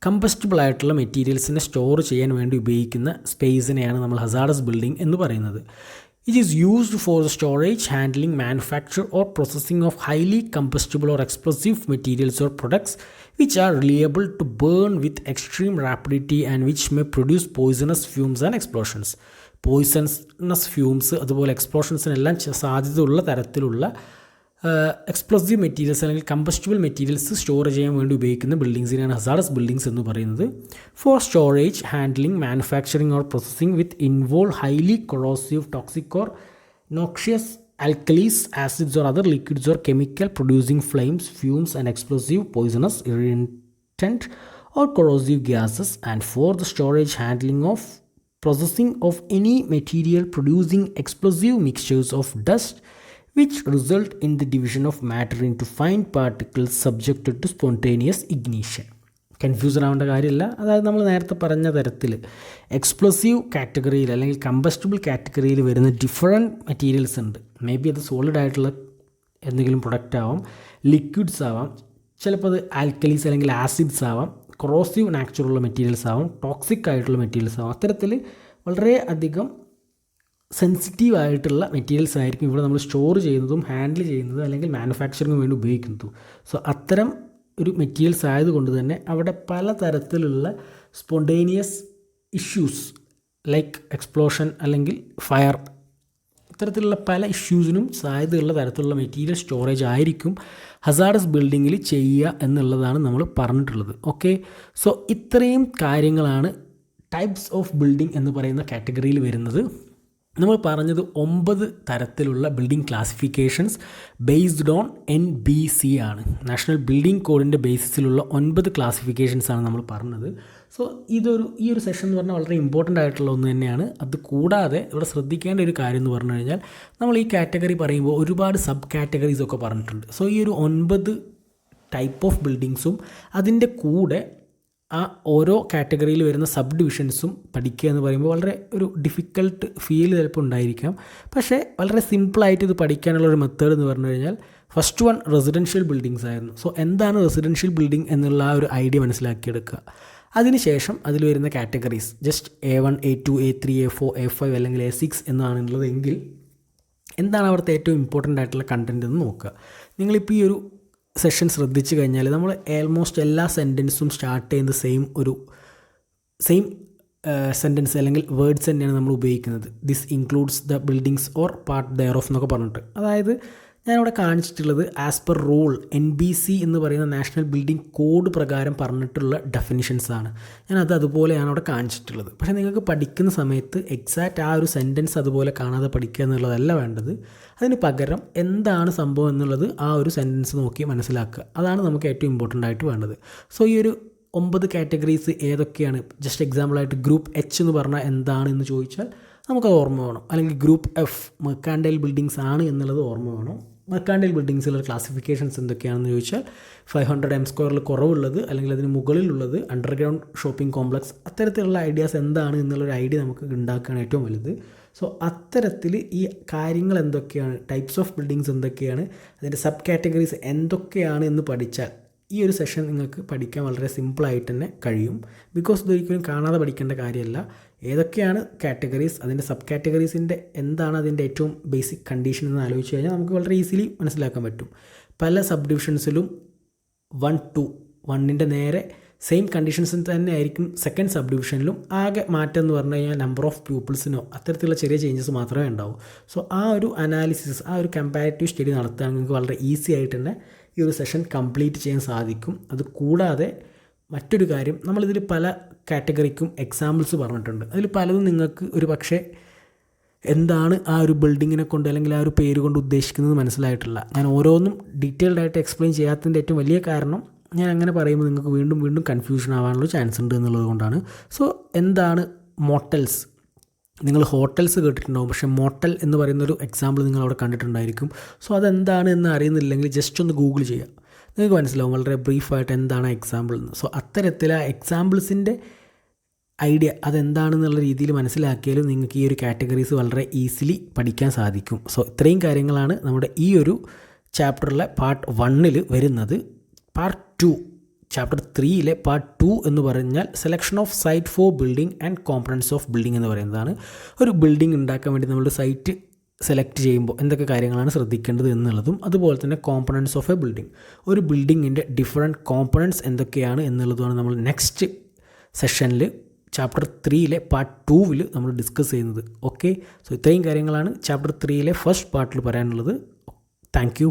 കമ്പസ്റ്റബിൾ ആയിട്ടുള്ള മെറ്റീരിയൽസിനെ സ്റ്റോർ ചെയ്യാൻ വേണ്ടി ഉപയോഗിക്കുന്ന സ്പേസിനെയാണ് നമ്മൾ ഹസാർഡസ് ബിൽഡിംഗ് എന്ന് പറയുന്നത്. It is used for the storage, handling, manufacture or processing of highly combustible or explosive materials or products which are liable to burn with extreme rapidity and which may produce poisonous fumes and explosions. Poisonous fumes അതുപോലെ എക്സ്പ്ലോഷൻസിനെല്ലാം സാധ്യതയുള്ള തരത്തിലുള്ള explosive materials അല്ലെങ്കിൽ combustible materials store ചെയ്യാൻ വേണ്ടി ഉപയോഗിക്കുന്ന ബിൽഡിങ്സിനെയാണ് hazardous buildings എന്ന് പറയുന്നത്. For storage, handling, manufacturing or processing with involve highly corrosive, toxic or noxious alkalis, acids or other liquids or chemical producing flames, fumes and explosive, poisonous, irritant or corrosive gases, and for the storage, handling of, processing of any material producing explosive mixtures of dust which result in the division of matter into fine particles subjected to spontaneous ignition. കൺഫ്യൂസൺ ആവേണ്ട കാര്യമില്ല. അതായത് നമ്മൾ നേരത്തെ പറഞ്ഞ തരത്തിൽ explosive കാറ്റഗറിയിൽ അല്ലെങ്കിൽ combustible കാറ്റഗറിയിൽ വരുന്ന ഡിഫറെൻറ്റ് മെറ്റീരിയൽസ് ഉണ്ട്. മേ ബി അത് സോളിഡ് ആയിട്ടുള്ള എന്തെങ്കിലും പ്രൊഡക്റ്റ് ആവാം, ലിക്വിഡ്സ് ആവാം, ചിലപ്പോൾ അത് ആൽക്കലീസ് അല്ലെങ്കിൽ ആസിഡ്സ് ആവാം, കൊറോസീവ് നാച്ചുറലുള്ള മെറ്റീരിയൽസ് ആവാം, ടോക്സിക് ആയിട്ടുള്ള മെറ്റീരിയൽസ് ആവാം. അത്തരത്തിൽ വളരെ അധികം സെൻസിറ്റീവ് ആയിട്ടുള്ള മെറ്റീരിയൽസ് ആയിരിക്കും ഇവിടെ നമ്മൾ സ്റ്റോർ ചെയ്യുന്നതും ഹാൻഡിൽ ചെയ്യുന്നതും അല്ലെങ്കിൽ മാനുഫാക്ചറിങ്ങിന് വേണ്ടി ഉപയോഗിക്കുന്നതും. സോ അത്തരം ഒരു മെറ്റീരിയൽസ് ആയതുകൊണ്ട് തന്നെ അവിടെ പലതരത്തിലുള്ള സ്പോണ്ടേനിയസ് ഇഷ്യൂസ് ലൈക്ക് എക്സ്പ്ലോഷൻ അല്ലെങ്കിൽ ഫയർ, ഇത്തരത്തിലുള്ള പല ഇഷ്യൂസിനും സാധ്യതയുള്ള തരത്തിലുള്ള മെറ്റീരിയൽ സ്റ്റോറേജ് ആയിരിക്കും ഹസാർഡസ് ബിൽഡിങ്ങിൽ ചെയ്യുക എന്നുള്ളതാണ് നമ്മൾ പറഞ്ഞിട്ടുള്ളത്. ഓക്കെ, സോ ഇത്രയും കാര്യങ്ങളാണ് ടൈപ്സ് ഓഫ് ബിൽഡിംഗ് എന്ന് പറയുന്ന കാറ്റഗറിയിൽ വരുന്നത്. നമ്മൾ പറഞ്ഞത് 9 തരത്തിലുള്ള building classifications based on NBC ആണ്. നാഷണൽ ബിൽഡിംഗ് കോഡിൻ്റെ ബേസിസിലുള്ള 9 ക്ലാസിഫിക്കേഷൻസ് ആണ് നമ്മൾ പറഞ്ഞത്. സോ ഈ ഒരു സെഷൻ എന്ന് പറഞ്ഞാൽ വളരെ ഇമ്പോർട്ടൻ്റ് ആയിട്ടുള്ള ഒന്ന് തന്നെയാണ്. അത് കൂടാതെ ഇവിടെ ശ്രദ്ധിക്കേണ്ട ഒരു കാര്യം എന്ന് പറഞ്ഞു കഴിഞ്ഞാൽ നമ്മൾ ഈ കാറ്റഗറി പറയുമ്പോൾ ഒരുപാട് സബ് കാറ്റഗറീസ് ഒക്കെ പറഞ്ഞിട്ടുണ്ട്. സോ ഈ ഒരു 9 ടൈപ്പ് ഓഫ് ബിൽഡിങ്സും അതിൻ്റെ കൂടെ ആ ഓരോ കാറ്റഗറിയിൽ വരുന്ന സബ് ഡിവിഷൻസും പഠിക്കുക എന്ന് പറയുമ്പോൾ വളരെ ഒരു ഡിഫിക്കൽട്ട് ഫീൽ ചിലപ്പോൾ ഉണ്ടായിരിക്കാം. പക്ഷേ വളരെ സിമ്പിളായിട്ട് ഇത് പഠിക്കാനുള്ളൊരു മെത്തേഡ് എന്ന് പറഞ്ഞു കഴിഞ്ഞാൽ ഫസ്റ്റ് വൺ റെസിഡൻഷ്യൽ ബിൽഡിങ്സ് ആയിരുന്നു. സോ എന്താണ് റെസിഡൻഷ്യൽ ബിൽഡിംഗ് എന്നുള്ള ആ ഒരു ഐഡിയ മനസ്സിലാക്കിയെടുക്കുക. അതിനുശേഷം അതിൽ വരുന്ന categories just A1, A2, A3, A4, A5 അല്ലെങ്കിൽ A6 എന്നാണുള്ളതെങ്കിൽ എന്താണ് അവിടുത്തെ ഏറ്റവും ഇമ്പോർട്ടൻ്റ് ആയിട്ടുള്ള കണ്ടൻറ്റ് എന്ന് നോക്കുക. നിങ്ങളിപ്പോൾ ഈ ഒരു സെഷൻ ശ്രദ്ധിച്ചു കഴിഞ്ഞാൽ നമ്മൾ ആൾമോസ്റ്റ് എല്ലാ സെൻറ്റൻസും സ്റ്റാർട്ട് ചെയ്യുന്നത് സെയിം സെൻറ്റൻസ് അല്ലെങ്കിൽ വേർഡ്സ് തന്നെയാണ് നമ്മൾ ഉപയോഗിക്കുന്നത്. This includes the buildings or part there of എന്നൊക്കെ പറഞ്ഞിട്ട്. അതായത് ഞാനിവിടെ കാണിച്ചിട്ടുള്ളത് ആസ് പെർ റൂൾ NBC എന്ന് പറയുന്ന നാഷണൽ ബിൽഡിംഗ് കോഡ് പ്രകാരം പറഞ്ഞിട്ടുള്ള ഡെഫിനിഷൻസ് ആണ്. ഞാനത് അതുപോലെയാണ് അവിടെ കാണിച്ചിട്ടുള്ളത്. പക്ഷേ നിങ്ങൾക്ക് പഠിക്കുന്ന സമയത്ത് എക്സാക്റ്റ് ആ ഒരു സെൻറ്റൻസ് അതുപോലെ കാണാതെ പഠിക്കുക എന്നുള്ളതല്ല വേണ്ടത്. അതിന് പകരം എന്താണ് സംഭവം എന്നുള്ളത് ആ ഒരു സെൻറ്റൻസ് നോക്കി മനസ്സിലാക്കുക. അതാണ് നമുക്ക് ഏറ്റവും ഇമ്പോർട്ടൻ്റ് ആയിട്ട് വേണ്ടത്. സോ ഈ ഒരു 9 കാറ്റഗറീസ് ഏതൊക്കെയാണ്? ജസ്റ്റ് എക്സാമ്പിളായിട്ട് ഗ്രൂപ്പ് H എന്ന് പറഞ്ഞാൽ എന്താണെന്ന് ചോദിച്ചാൽ നമുക്കത് ഓർമ്മ വേണം. അല്ലെങ്കിൽ ഗ്രൂപ്പ് F മെർക്കാൻഡൈൽ ബിൽഡിങ്സ് ആണ് എന്നുള്ളത് ഓർമ്മ വേണം. മെർക്കാൻഡൈൽ ബിൽഡിങ്സിലുള്ള ക്ലാസിഫിക്കേഷൻസ് എന്തൊക്കെയാണെന്ന് ചോദിച്ചാൽ 500 m² കുറവുള്ളത് അല്ലെങ്കിൽ അതിന് മുകളിലുള്ളത്, അണ്ടർഗ്രൗണ്ട് ഷോപ്പിംഗ് കോംപ്ലക്സ്, അത്തരത്തിലുള്ള ഐഡിയാസ് എന്താണ് എന്നുള്ളൊരു ഐഡിയ നമുക്ക് ഉണ്ടാക്കുകയാണ് ഏറ്റവും വലുത്. സോ അത്തരത്തിൽ ഈ കാര്യങ്ങൾ എന്തൊക്കെയാണ്, ടൈപ്സ് ഓഫ് ബിൽഡിങ്സ് എന്തൊക്കെയാണ്, അതിൻ്റെ സബ് കാറ്റഗറീസ് എന്തൊക്കെയാണ് എന്ന് പഠിച്ചാൽ ഈ ഒരു സെഷൻ നിങ്ങൾക്ക് പഠിക്കാൻ വളരെ സിമ്പിളായിട്ട് തന്നെ കഴിയും. ബിക്കോസ് ഇതൊരിക്കലും കാണാതെ പഠിക്കേണ്ട കാര്യമല്ല. ഏതൊക്കെയാണ് കാറ്റഗറീസ്, അതിൻ്റെ സബ് കാറ്റഗറീസിൻ്റെ എന്താണ് അതിൻ്റെ ഏറ്റവും ബേസിക് കണ്ടീഷൻ എന്ന് ആലോചിച്ച് കഴിഞ്ഞാൽ നമുക്ക് വളരെ ഈസിലി മനസ്സിലാക്കാൻ പറ്റും. പല സബ് ഡിവിഷൻസിലും 1 to 1ൻ്റെ നേരെ സെയിം കണ്ടീഷൻസ് തന്നെ ആയിരിക്കും സെക്കൻഡ് സബ് ഡിവിഷനിലും. ആകെ മാറ്റം എന്ന് പറഞ്ഞു കഴിഞ്ഞാൽ നമ്പർ ഓഫ് പീപ്പിൾസിനോ അത്തരത്തിലുള്ള ചെറിയ ചേഞ്ചസ് മാത്രമേ ഉണ്ടാവൂ. സോ ആ ഒരു അനാലിസിസ്, ആ ഒരു കമ്പാരിറ്റീവ് സ്റ്റഡി നടത്താൻ നിങ്ങൾക്ക് വളരെ ഈസി ആയിട്ട് തന്നെ ഈ ഒരു സെഷൻ കംപ്ലീറ്റ് ചെയ്യാൻ സാധിക്കും. അത് കൂടാതെ മറ്റൊരു കാര്യം, നമ്മളിതിൽ പല കാറ്റഗറിക്കും എക്സാമ്പിൾസ് പറഞ്ഞിട്ടുണ്ട്. അതിൽ പലതും നിങ്ങൾക്ക് ഒരു പക്ഷേ എന്താണ് ആ ഒരു ബിൽഡിങ്ങിനെ കൊണ്ട് അല്ലെങ്കിൽ ആ ഒരു പേര് കൊണ്ട് ഉദ്ദേശിക്കുന്നത് മനസ്സിലായിട്ടില്ല. ഞാൻ ഓരോന്നും ഡീറ്റെയിൽഡ് ആയിട്ട് എക്സ്പ്ലെയിൻ ചെയ്യാത്തതിൻ്റെ ഏറ്റവും വലിയ കാരണം ഞാൻ അങ്ങനെ പറയുമ്പോൾ നിങ്ങൾക്ക് വീണ്ടും വീണ്ടും കൺഫ്യൂഷൻ ആവാനുള്ള ചാൻസ് ഉണ്ട് എന്നുള്ളത് കൊണ്ടാണ്. സോ എന്താണ് മോട്ടൽസ്? നിങ്ങൾ ഹോട്ടൽസ് കേട്ടിട്ടുണ്ടാവും, പക്ഷേ മോട്ടൽ എന്ന് പറയുന്നൊരു എക്സാമ്പിൾ നിങ്ങൾ അവിടെ കണ്ടിട്ടുണ്ടായിരിക്കും. സോ അതെന്താണ് എന്ന് അറിയുന്നില്ലെങ്കിൽ ജസ്റ്റ് ഒന്ന് ഗൂഗിൾ ചെയ്യുക, നിങ്ങൾക്ക് മനസ്സിലാവും വളരെ ബ്രീഫായിട്ട് എന്താണ് എക്സാമ്പിൾ എന്ന്. സോ അത്തരത്തിൽ ആ എക്സാമ്പിൾസിൻ്റെ ഐഡിയ അതെന്താണെന്നുള്ള രീതിയിൽ മനസ്സിലാക്കിയാലും നിങ്ങൾക്ക് ഈ ഒരു കാറ്റഗറീസ് വളരെ ഈസിലി പഠിക്കാൻ സാധിക്കും. സോ ഇത്രയും കാര്യങ്ങളാണ് നമ്മുടെ ഈ ഒരു ചാപ്റ്ററിലെ പാർട്ട് 1 വരുന്നത്. പാർട്ട് 2 ചാപ്റ്റർ 3 പാർട്ട് 2 എന്ന് പറഞ്ഞാൽ selection of site for building and components of building എന്ന് പറയുന്നതാണ്. ഒരു ബിൽഡിംഗ് ഉണ്ടാക്കാൻ വേണ്ടി നമ്മുടെ സൈറ്റ് സെലക്ട് ചെയ്യുമ്പോൾ എന്തൊക്കെ കാര്യങ്ങളാണ് ശ്രദ്ധിക്കേണ്ടത് എന്നുള്ളതും, അതുപോലെ തന്നെ കോമ്പണൻസ് ഓഫ് എ ബിൽഡിംഗ്, ഒരു ബിൽഡിങ്ങിൻ്റെ ഡിഫറെൻറ്റ് കോമ്പണൻസ് എന്തൊക്കെയാണ് എന്നുള്ളതുമാണ് നമ്മൾ നെക്സ്റ്റ് സെഷനിൽ ചാപ്റ്റർ 3 പാർട്ട് 2 നമ്മൾ ഡിസ്കസ് ചെയ്യുന്നത്. ഓക്കെ, സോ ഇത്രയും കാര്യങ്ങളാണ് ചാപ്റ്റർ 3 ഫസ്റ്റ് പാർട്ടിൽ പറയാനുള്ളത്. Thank you.